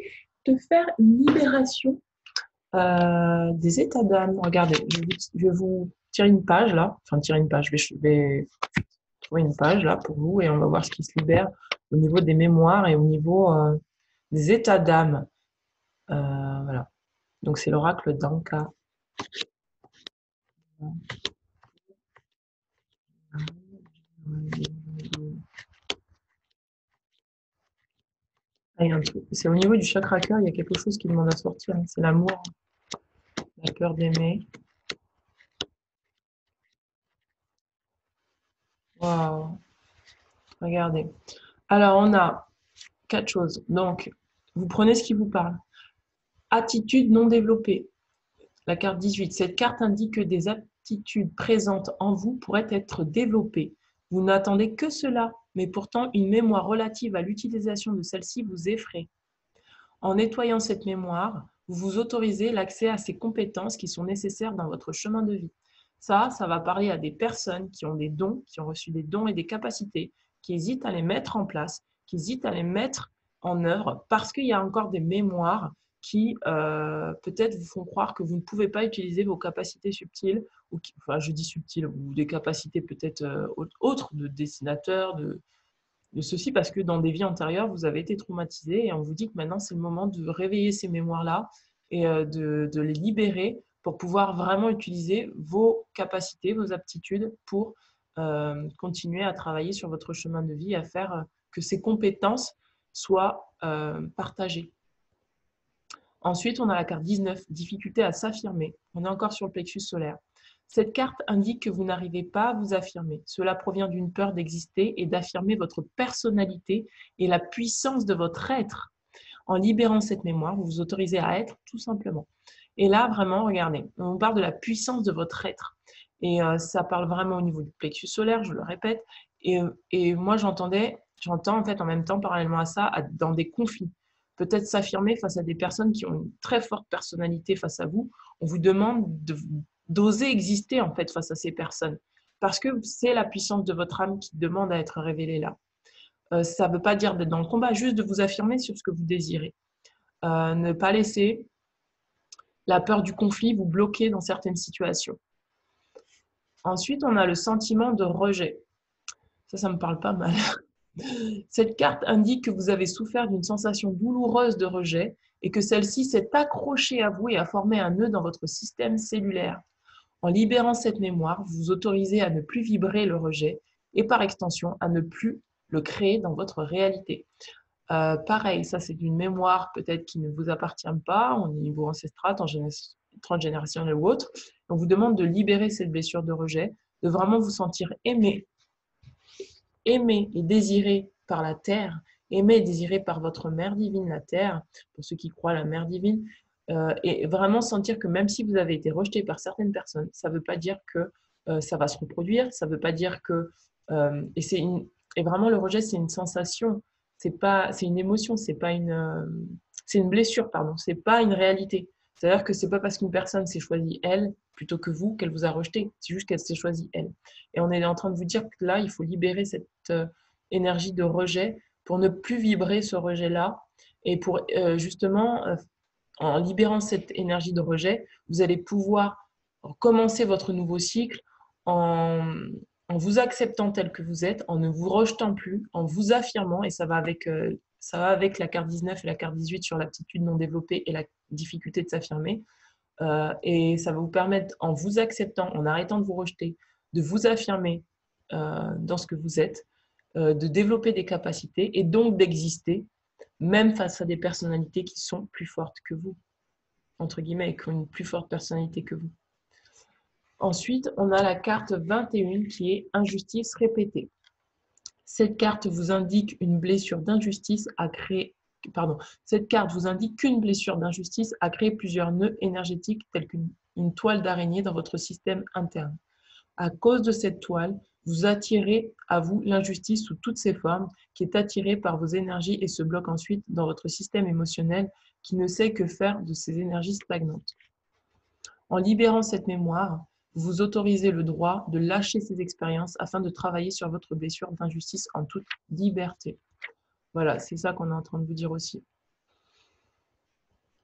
de faire une libération des états d'âme. Regardez, je vais vous tirer une page là, enfin tirer une page, je vais trouver une page là pour vous et on va voir ce qui se libère au niveau des mémoires et au niveau des états d'âme. Voilà. Donc, c'est l'oracle d'Anka. C'est au niveau du chakra cœur, il y a quelque chose qui demande à sortir. C'est l'amour, la peur d'aimer. Waouh, regardez. Alors, on a 4 choses. Donc, vous prenez ce qui vous parle. Attitude non développée. La carte 18. Cette carte indique que des aptitudes présentes en vous pourraient être développées. Vous n'attendez que cela, mais pourtant une mémoire relative à l'utilisation de celle-ci vous effraie. En nettoyant cette mémoire, vous vous autorisez l'accès à ces compétences qui sont nécessaires dans votre chemin de vie. Ça va parler à des personnes qui ont des dons, qui ont reçu des dons et des capacités, qui hésitent à les mettre en place, qui hésitent à les mettre en œuvre parce qu'il y a encore des mémoires qui peut-être vous font croire que vous ne pouvez pas utiliser vos capacités subtiles, ou enfin je dis subtiles, ou des capacités peut-être autres de dessinateur, de ceci parce que dans des vies antérieures, vous avez été traumatisé et on vous dit que maintenant, c'est le moment de réveiller ces mémoires-là et de les libérer pour pouvoir vraiment utiliser vos capacités, vos aptitudes pour continuer à travailler sur votre chemin de vie, à faire que ces compétences soient partagées. Ensuite, on a la carte 19, difficulté à s'affirmer. On est encore sur le plexus solaire. Cette carte indique que vous n'arrivez pas à vous affirmer. Cela provient d'une peur d'exister et d'affirmer votre personnalité et la puissance de votre être. En libérant cette mémoire, vous vous autorisez à être tout simplement. Et là, vraiment, regardez, on parle de la puissance de votre être. Et ça parle vraiment au niveau du plexus solaire, je le répète. Et moi, j'entends en fait en même temps, parallèlement à ça, dans des conflits. Peut-être s'affirmer face à des personnes qui ont une très forte personnalité face à vous. On vous demande d'oser exister en fait face à ces personnes. Parce que c'est la puissance de votre âme qui demande à être révélée là. Ça ne veut pas dire d'être dans le combat, juste de vous affirmer sur ce que vous désirez. Ne pas laisser la peur du conflit vous bloquer dans certaines situations. Ensuite, on a le sentiment de rejet. Ça me parle pas mal. Cette carte indique que vous avez souffert d'une sensation douloureuse de rejet et que celle-ci s'est accrochée à vous et a formé un nœud dans votre système cellulaire. En libérant cette mémoire, vous vous autorisez à ne plus vibrer le rejet et par extension à ne plus le créer dans votre réalité. Pareil, ça c'est une mémoire peut-être qui ne vous appartient pas au niveau ancestral, transgénérationnel ou autre. On vous demande de libérer cette blessure de rejet, de vraiment vous sentir aimé et désiré par la Terre, aimé et désiré par votre Mère divine, la Terre, pour ceux qui croient à la Mère divine, et vraiment sentir que même si vous avez été rejeté par certaines personnes, ça ne veut pas dire que ça va se reproduire, ça ne veut pas dire que... et vraiment, le rejet, c'est une sensation, c'est une émotion, c'est une blessure, pardon, c'est pas une réalité. C'est-à-dire que c'est pas parce qu'une personne s'est choisie elle plutôt que vous qu'elle vous a rejeté, c'est juste qu'elle s'est choisie elle. Et on est en train de vous dire que là, il faut libérer cette énergie de rejet pour ne plus vibrer ce rejet-là et pour justement, en libérant cette énergie de rejet, vous allez pouvoir commencer votre nouveau cycle en, en vous acceptant tel que vous êtes, en ne vous rejetant plus, en vous affirmant, et ça va avec la carte 19 et la carte 18 sur l'aptitude non développée et la difficulté de s'affirmer. Et ça va vous permettre, en vous acceptant, en arrêtant de vous rejeter, de vous affirmer dans ce que vous êtes, de développer des capacités et donc d'exister, même face à des personnalités qui sont plus fortes que vous, entre guillemets, et qui ont une plus forte personnalité que vous. Ensuite, on a la carte 21 qui est injustice répétée. Cette carte vous indique une blessure d'injustice à créer. Pardon, cette carte vous indique qu'une blessure d'injustice a créé plusieurs nœuds énergétiques tels qu'une toile d'araignée dans votre système interne. À cause de cette toile, vous attirez à vous l'injustice sous toutes ses formes qui est attirée par vos énergies et se bloque ensuite dans votre système émotionnel qui ne sait que faire de ces énergies stagnantes. En libérant cette mémoire, vous vous autorisez le droit de lâcher ces expériences afin de travailler sur votre blessure d'injustice en toute liberté. Voilà, c'est ça qu'on est en train de vous dire aussi.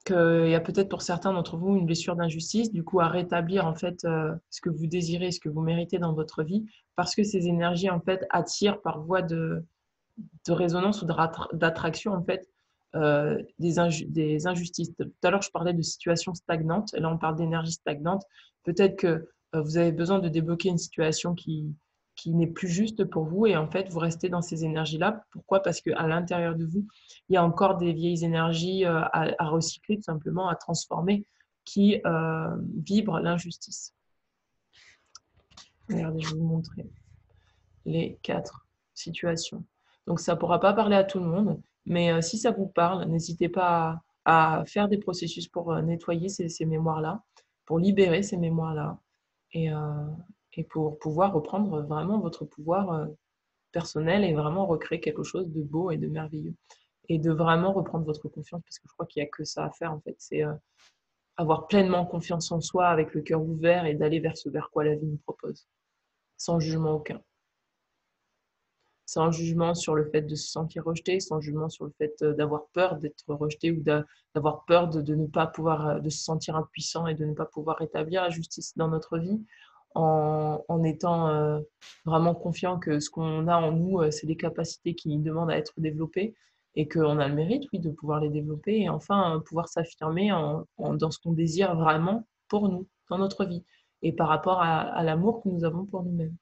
Qu'il y a peut-être pour certains d'entre vous une blessure d'injustice, du coup à rétablir en fait ce que vous désirez, ce que vous méritez dans votre vie, parce que ces énergies en fait attirent par voie de résonance ou d'attraction en fait des injustices. Tout à l'heure, je parlais de situations stagnantes. Et là, on parle d'énergie stagnante. Peut-être que vous avez besoin de débloquer une situation qui n'est plus juste pour vous et en fait, vous restez dans ces énergies-là. Pourquoi? Parce qu'à l'intérieur de vous, il y a encore des vieilles énergies à recycler, tout simplement, à transformer, qui vibrent l'injustice. Regardez, je vais vous montrer les 4 situations. Donc, ça ne pourra pas parler à tout le monde, mais si ça vous parle, n'hésitez pas à faire des processus pour nettoyer ces mémoires-là, pour libérer ces mémoires-là et, et pour pouvoir reprendre vraiment votre pouvoir personnel et vraiment recréer quelque chose de beau et de merveilleux. Et de vraiment reprendre votre confiance, parce que je crois qu'il n'y a que ça à faire en fait. C'est avoir pleinement confiance en soi avec le cœur ouvert et d'aller vers ce vers quoi la vie nous propose, sans jugement aucun. Sans jugement sur le fait de se sentir rejeté, sans jugement sur le fait d'avoir peur d'être rejeté ou d'avoir peur de ne pas pouvoir, de se sentir impuissant et de ne pas pouvoir rétablir la justice dans notre vie, en étant vraiment confiant que ce qu'on a en nous, c'est des capacités qui demandent à être développées et qu'on a le mérite, oui, de pouvoir les développer et enfin pouvoir s'affirmer dans ce qu'on désire vraiment pour nous, dans notre vie et par rapport à l'amour que nous avons pour nous-mêmes.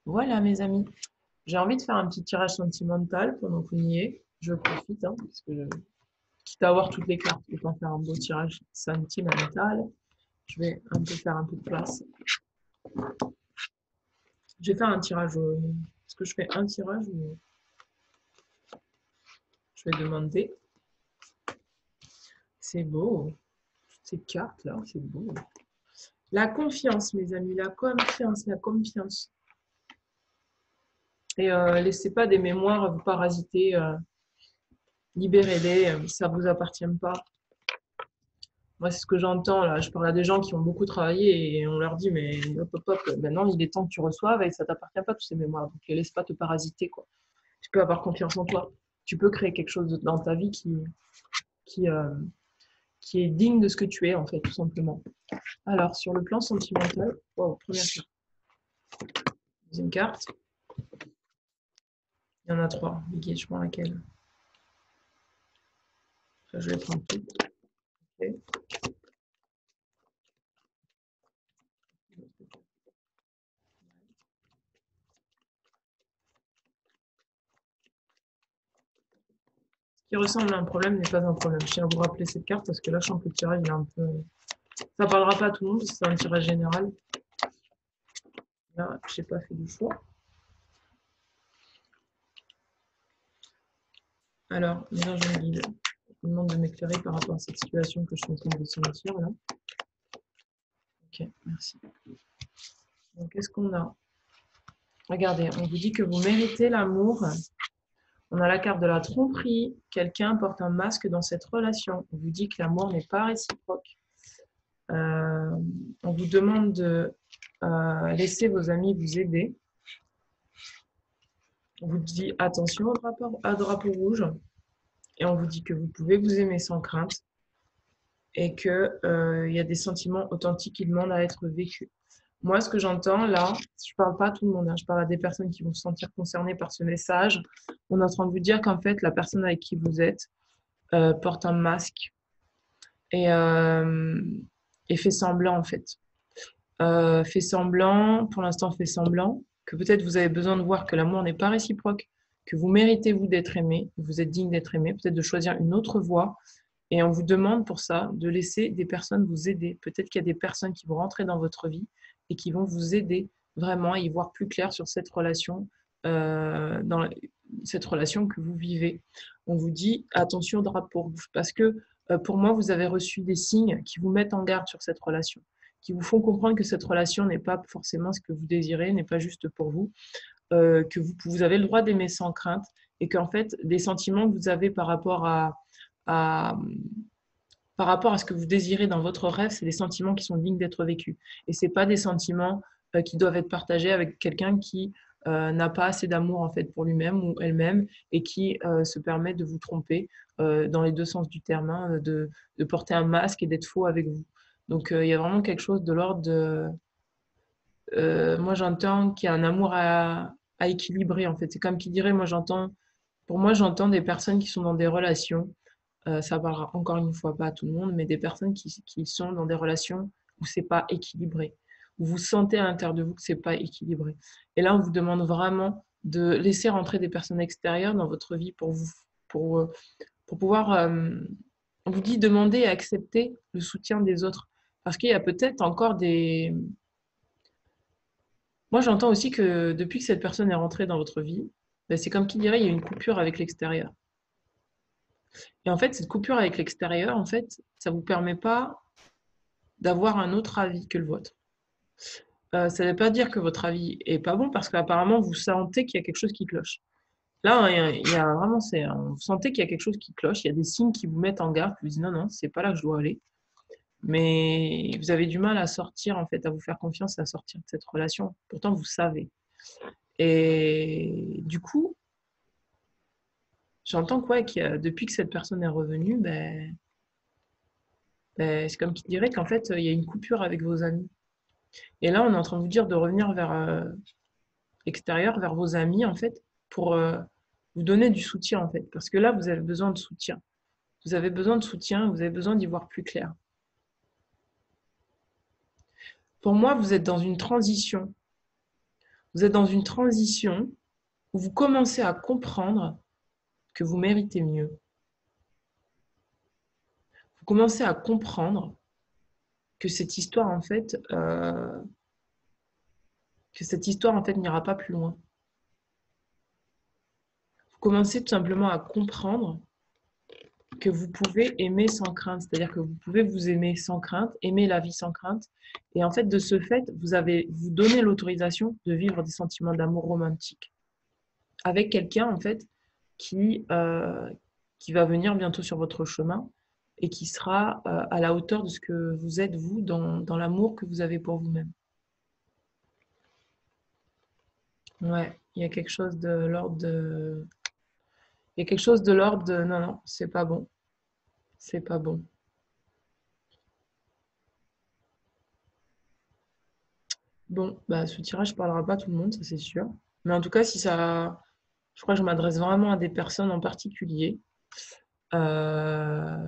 Voilà, mes amis. J'ai envie de faire un petit tirage sentimental pendant qu'on y est. Je profite, hein, parce que quitte à avoir toutes les cartes, autant faire un beau tirage sentimental. Je vais un peu faire un peu de place. Je vais faire un tirage. Est-ce que je fais un tirage ou je vais demander? C'est beau. Ces cartes-là, c'est beau. La confiance, mes amis. La confiance, la confiance. Et laissez pas des mémoires vous parasiter. Libérez-les, ça ne vous appartient pas. Moi, c'est ce que j'entends là. Je parle à des gens qui ont beaucoup travaillé et on leur dit, mais hop, hop, hop, maintenant il est temps que tu reçoives et ça t'appartient pas, toutes ces mémoires. Donc, ne laisse pas te parasiter, quoi. Tu peux avoir confiance en toi. Tu peux créer quelque chose dans ta vie qui, euh, qui est digne de ce que tu es, en fait, tout simplement. Alors, sur le plan sentimental, wow, première carte. Deuxième carte. Il y en a 3. Guide, je prends laquelle? Je vais prendre tout. Okay. Qui ressemble à un problème n'est pas un problème. Je tiens à vous rappeler cette carte parce que là, je sens que le tirage est un peu... Ça ne parlera pas à tout le monde, c'est un tirage général. Là, je n'ai pas fait de choix. Alors, les anges me guident. Je vous demande de m'éclairer par rapport à cette situation que je suis en train de ressentir là. Ok, merci. Donc, qu'est-ce qu'on a? Regardez, on vous dit que vous méritez l'amour. On a la carte de la tromperie. Quelqu'un porte un masque dans cette relation. On vous dit que l'amour n'est pas réciproque. On vous demande de laisser vos amis vous aider. On vous dit attention à drapeau rouge. Et on vous dit que vous pouvez vous aimer sans crainte et qu'il y a des sentiments authentiques qui demandent à être vécus. Moi, ce que j'entends là, je ne parle pas à tout le monde, hein, je parle à des personnes qui vont se sentir concernées par ce message. On est en train de vous dire qu'en fait, la personne avec qui vous êtes porte un masque et fait semblant en fait. Fait semblant, pour l'instant fait semblant, que peut-être vous avez besoin de voir que l'amour n'est pas réciproque, que vous méritez vous d'être aimé, que vous êtes digne d'être aimé, peut-être de choisir une autre voie. Et on vous demande pour ça de laisser des personnes vous aider. Peut-être qu'il y a des personnes qui vont rentrer dans votre vie et qui vont vous aider vraiment à y voir plus clair sur cette relation, cette relation que vous vivez. On vous dit attention au drapeau rouge parce que pour moi, vous avez reçu des signes qui vous mettent en garde sur cette relation, qui vous font comprendre que cette relation n'est pas forcément ce que vous désirez, n'est pas juste pour vous, que vous avez le droit d'aimer sans crainte et qu'en fait, des sentiments que vous avez par rapport à ce que vous désirez dans votre rêve, c'est des sentiments qui sont dignes d'être vécus. Et ce n'est pas des sentiments qui doivent être partagés avec quelqu'un qui n'a pas assez d'amour en fait pour lui-même ou elle-même et qui se permet de vous tromper dans les deux sens du terme, hein, de porter un masque et d'être faux avec vous. Donc il y a vraiment quelque chose de l'ordre de... moi j'entends qu'il y a un amour à équilibrer en fait. C'est comme qui dirait, moi j'entends Pour moi, j'entends des personnes qui sont dans des relations, ça parlera encore une fois pas à tout le monde, mais des personnes qui sont dans des relations où c'est pas équilibré, où vous sentez à l'intérieur de vous que c'est pas équilibré. Et là, on vous demande vraiment de laisser rentrer des personnes extérieures dans votre vie pour, euh, pour pouvoir, on vous dit demander et accepter le soutien des autres. Parce qu'il y a peut-être encore des... Moi, j'entends aussi que depuis que cette personne est rentrée dans votre vie, ben, c'est comme qui dirait, il y a une coupure avec l'extérieur. Et en fait, cette coupure avec l'extérieur, en fait, ça vous permet pas d'avoir un autre avis que le vôtre. Ça ne veut pas dire que votre avis est pas bon parce qu'apparemment vous sentez qu'il y a quelque chose qui cloche. Là, il y a vraiment, vous sentez qu'il y a quelque chose qui cloche, il y a des signes qui vous mettent en garde, qui vous disent non, non, c'est pas là que je dois aller. Mais vous avez du mal à sortir, en fait, à vous faire confiance, à sortir de cette relation. Pourtant, vous savez. Et du coup, j'entends quoi, depuis que cette personne est revenue, c'est comme qui dirait qu'en fait, il y a une coupure avec vos amis. Et là, on est en train de vous dire de revenir vers l'extérieur, vers vos amis, en fait, pour vous donner du soutien, en fait. Parce que là, vous avez besoin de soutien. Vous avez besoin de soutien, vous avez besoin d'y voir plus clair. Pour moi, vous êtes dans une transition. Vous êtes dans une transition où vous commencez à comprendre que vous méritez mieux. Vous commencez à comprendre que cette histoire, en fait, n'ira pas plus loin. Vous commencez tout simplement à comprendre que vous pouvez aimer sans crainte, c'est-à-dire que vous pouvez vous aimer sans crainte, aimer la vie sans crainte. Et en fait, de ce fait, vous donnez l'autorisation de vivre des sentiments d'amour romantique avec quelqu'un, en fait, qui, euh, qui va venir bientôt sur votre chemin et qui sera à la hauteur de ce que vous êtes, vous, dans l'amour que vous avez pour vous-même. Ouais, il y a quelque chose de l'ordre de... Il y a quelque chose de l'ordre de... Non, non, c'est pas bon. C'est pas bon. Bon, bah, ce tirage parlera pas à tout le monde, ça c'est sûr. Mais en tout cas, si ça, je crois que je m'adresse vraiment à des personnes en particulier. Euh,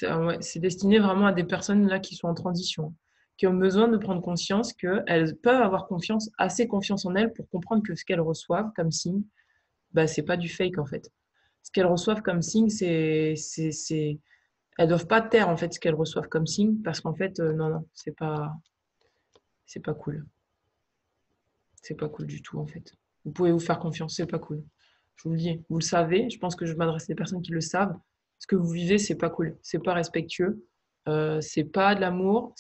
ouais, c'est destiné vraiment à des personnes là qui sont en transition, qui ont besoin de prendre conscience qu'elles peuvent avoir confiance, assez confiance en elles pour comprendre que ce qu'elles reçoivent comme signe, bah, c'est pas du fake en fait. Ce qu'elles reçoivent comme signe, elles doivent pas taire en fait ce qu'elles reçoivent comme signe parce qu'en fait, non, non, c'est pas cool. C'est pas cool du tout, en fait. Vous pouvez vous faire confiance, c'est pas cool. Je vous le dis, vous le savez, je pense que je m'adresse à des personnes qui le savent. Ce que vous vivez, c'est pas cool, c'est pas respectueux, c'est pas de l'amour,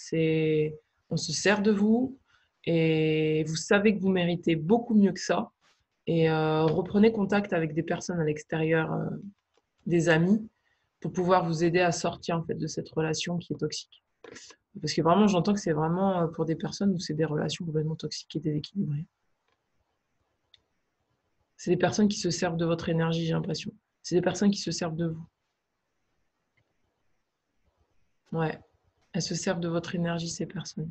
on se sert de vous et vous savez que vous méritez beaucoup mieux que ça. Et reprenez contact avec des personnes à l'extérieur, des amis, pour pouvoir vous aider à sortir en fait de cette relation qui est toxique. Parce que vraiment, j'entends que c'est vraiment pour des personnes où c'est des relations complètement toxiques et déséquilibrées. C'est des personnes qui se servent de votre énergie, j'ai l'impression. C'est des personnes qui se servent de vous. Ouais. Elles se servent de votre énergie, ces personnes.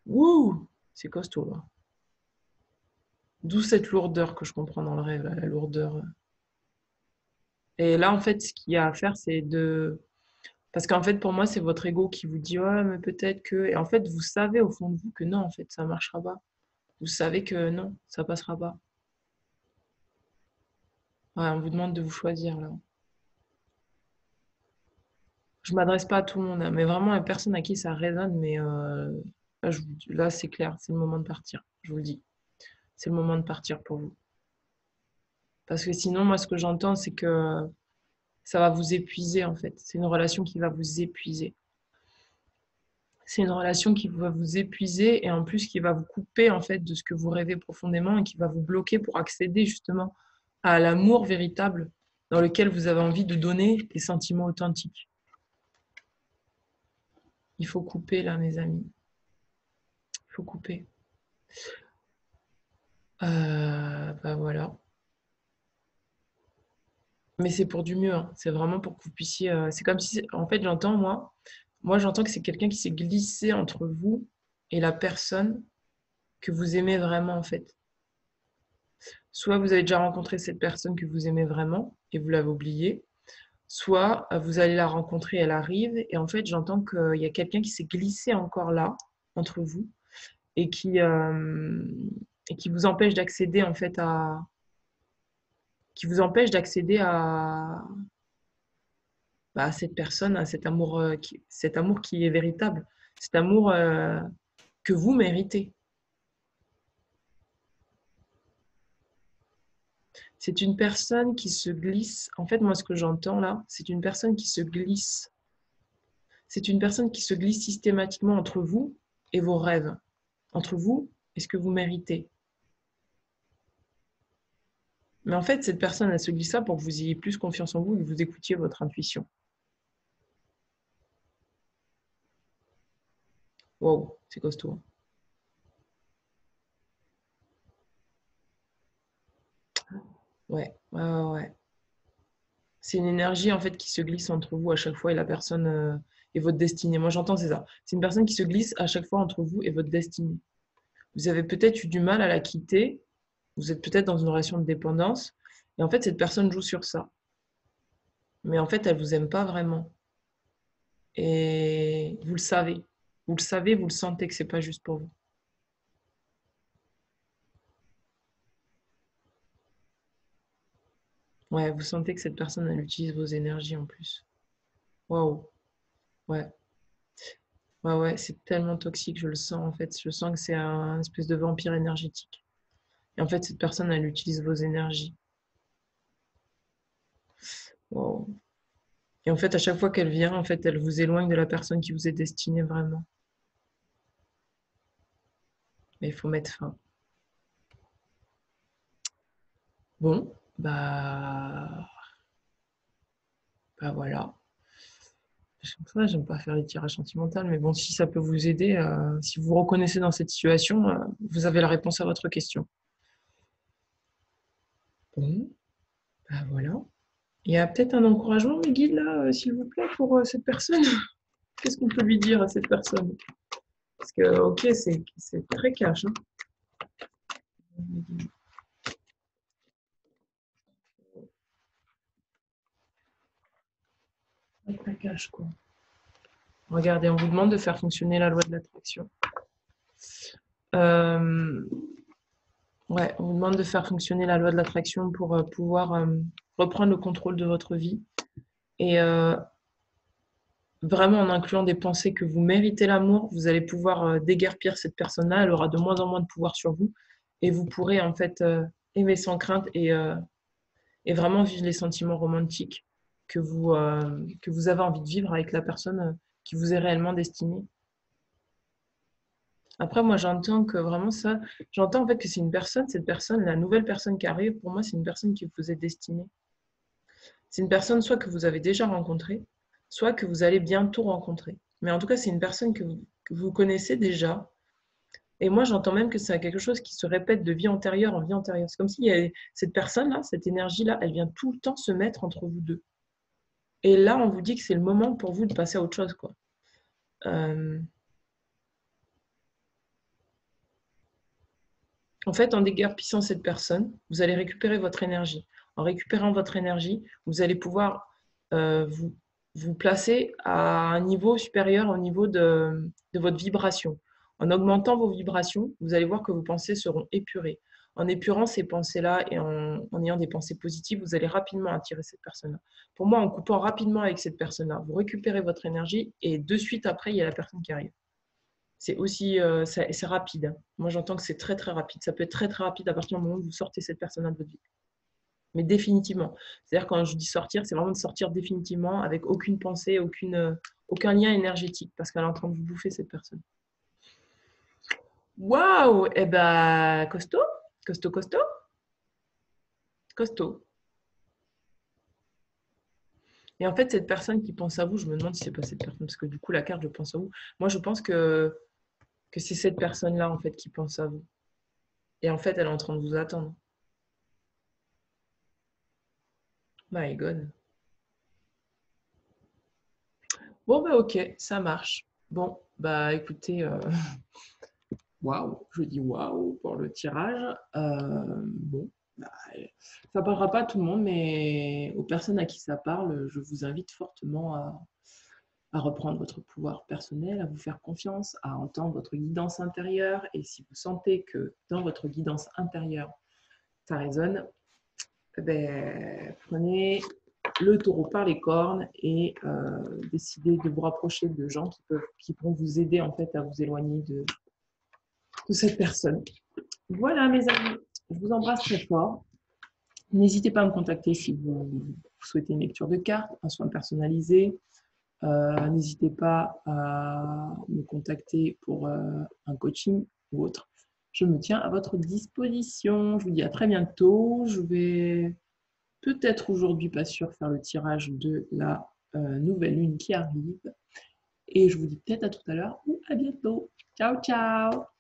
Wouh! C'est costaud, là. D'où cette lourdeur que je comprends dans le rêve, là, la lourdeur. Et là, en fait, ce qu'il y a à faire, c'est de... Parce qu'en fait, pour moi, c'est votre ego qui vous dit, ouais, mais peut-être que... Et en fait, vous savez au fond de vous que non, en fait, ça ne marchera pas. Vous savez que non, ça passera pas. Ouais, on vous demande de vous choisir, là. Je m'adresse pas à tout le monde, hein, mais vraiment à une personne à qui ça résonne, mais là, là, c'est clair, c'est le moment de partir, je vous le dis. C'est le moment de partir pour vous. Parce que sinon, moi, ce que j'entends, c'est que ça va vous épuiser, en fait. C'est une relation qui va vous épuiser. C'est une relation qui va vous épuiser et en plus qui va vous couper, en fait, de ce que vous rêvez profondément et qui va vous bloquer pour accéder justement à l'amour véritable dans lequel vous avez envie de donner des sentiments authentiques. Il faut couper, là, mes amis. Il faut couper. Bah voilà. Mais c'est pour du mieux, hein. C'est vraiment pour que vous puissiez. C'est comme si, en fait, j'entends, moi, j'entends que c'est quelqu'un qui s'est glissé entre vous et la personne que vous aimez vraiment, en fait. Soit vous avez déjà rencontré cette personne que vous aimez vraiment et vous l'avez oubliée, soit vous allez la rencontrer, elle arrive, et en fait, j'entends qu'il y a quelqu'un qui s'est glissé encore là, entre vous, et qui vous empêche d'accéder en fait qui vous empêche d'accéder à cette personne, à cet amour qui est véritable, cet amour que vous méritez. C'est une personne qui se glisse. En fait, moi, ce que j'entends là, c'est une personne qui se glisse. C'est une personne qui se glisse systématiquement entre vous et vos rêves, entre vous et ce que vous méritez. Mais en fait, cette personne, elle se glisse ça pour que vous ayez plus confiance en vous et que vous écoutiez votre intuition. Wow, c'est costaud. Ouais, ouais, ouais, ouais. C'est une énergie en fait qui se glisse entre vous à chaque fois et la personne et votre destinée. Moi, j'entends, c'est ça. C'est une personne qui se glisse à chaque fois entre vous et votre destinée. Vous avez peut-être eu du mal à la quitter. Vous êtes peut-être dans une relation de dépendance. Et en fait, cette personne joue sur ça. Mais en fait, elle vous aime pas vraiment. Et vous le savez. Vous le savez, vous le sentez que c'est pas juste pour vous. Ouais, vous sentez que cette personne, elle utilise vos énergies en plus. Waouh. Ouais. Ouais, ouais, c'est tellement toxique, je le sens en fait. Je sens que c'est un espèce de vampire énergétique. Et en fait, cette personne, elle utilise vos énergies. Waouh. Et en fait, à chaque fois qu'elle vient, en fait, elle vous éloigne de la personne qui vous est destinée vraiment. Mais il faut mettre fin. Bon, bah voilà. J'aime pas faire les tirages sentimentaux, mais bon, si ça peut vous aider, si vous vous reconnaissez dans cette situation, vous avez la réponse à votre question. Bon, bah voilà. Il y a peut-être un encouragement, mes guides, là, s'il vous plaît, pour cette personne. Qu'est-ce qu'on peut lui dire à cette personne? Parce que, ok, c'est très cash, hein. Très, très cash, quoi. Regardez, on vous demande de faire fonctionner la loi de l'attraction. Euh, ouais, on vous demande de faire fonctionner la loi de l'attraction pour pouvoir reprendre le contrôle de votre vie. Et vraiment en incluant des pensées que vous méritez l'amour, vous allez pouvoir déguerpir cette personne-là. Elle aura de moins en moins de pouvoir sur vous. Et vous pourrez en fait aimer sans crainte et vraiment vivre les sentiments romantiques que vous avez envie de vivre avec la personne qui vous est réellement destinée. Après, moi, j'entends que vraiment ça, j'entends en fait que c'est une personne, cette personne, la nouvelle personne qui arrive, pour moi, c'est une personne qui vous est destinée. C'est une personne soit que vous avez déjà rencontrée, soit que vous allez bientôt rencontrer. Mais en tout cas, c'est une personne que vous connaissez déjà. Et moi, j'entends même que c'est quelque chose qui se répète de vie antérieure en vie antérieure. C'est comme si cette personne-là, cette énergie-là, elle vient tout le temps se mettre entre vous deux. Et là, on vous dit que c'est le moment pour vous de passer à autre chose, quoi. Euh, En fait, en déguerpissant cette personne, vous allez récupérer votre énergie. En récupérant votre énergie, vous allez pouvoir vous, vous placer à un niveau supérieur au niveau de votre vibration. En augmentant vos vibrations, vous allez voir que vos pensées seront épurées. En épurant ces pensées-là et en ayant des pensées positives, vous allez rapidement attirer cette personne-là. Pour moi, en coupant rapidement avec cette personne-là, vous récupérez votre énergie et de suite après, il y a la personne qui arrive. C'est aussi c'est rapide. Moi, j'entends que c'est très, très rapide. Ça peut être très, très rapide à partir du moment où vous sortez cette personne de votre vie. Mais définitivement. C'est-à-dire, quand je dis sortir, c'est vraiment de sortir définitivement avec aucune pensée, aucun lien énergétique, parce qu'elle est en train de vous bouffer, cette personne. Waouh! Eh ben, costaud, costaud, costaud, costaud. Et en fait, cette personne qui pense à vous, je me demande si c'est pas cette personne, parce que du coup, la carte, je pense à vous. Moi, je pense que c'est cette personne-là, en fait, qui pense à vous. Et en fait, elle est en train de vous attendre. My God. Bon, bah ok, ça marche. Bon, bah écoutez, waouh, je dis waouh pour le tirage. Bon. bah, ça ne parlera pas à tout le monde, mais aux personnes à qui ça parle, je vous invite fortement à reprendre votre pouvoir personnel, à vous faire confiance, à entendre votre guidance intérieure. Et si vous sentez que dans votre guidance intérieure, ça résonne, ben, prenez le taureau par les cornes et décidez de vous rapprocher de gens qui pourront vous aider en fait à vous éloigner de cette personne. Voilà mes amis, je vous embrasse très fort. N'hésitez pas à me contacter si vous souhaitez une lecture de cartes, un soin personnalisé. N'hésitez pas à me contacter pour un coaching ou autre. Je me tiens à votre disposition. Je vous dis à très bientôt. Je vais peut-être aujourd'hui, pas sûr, faire le tirage de la nouvelle lune qui arrive. Et je vous dis peut-être à tout à l'heure ou à bientôt. Ciao, ciao!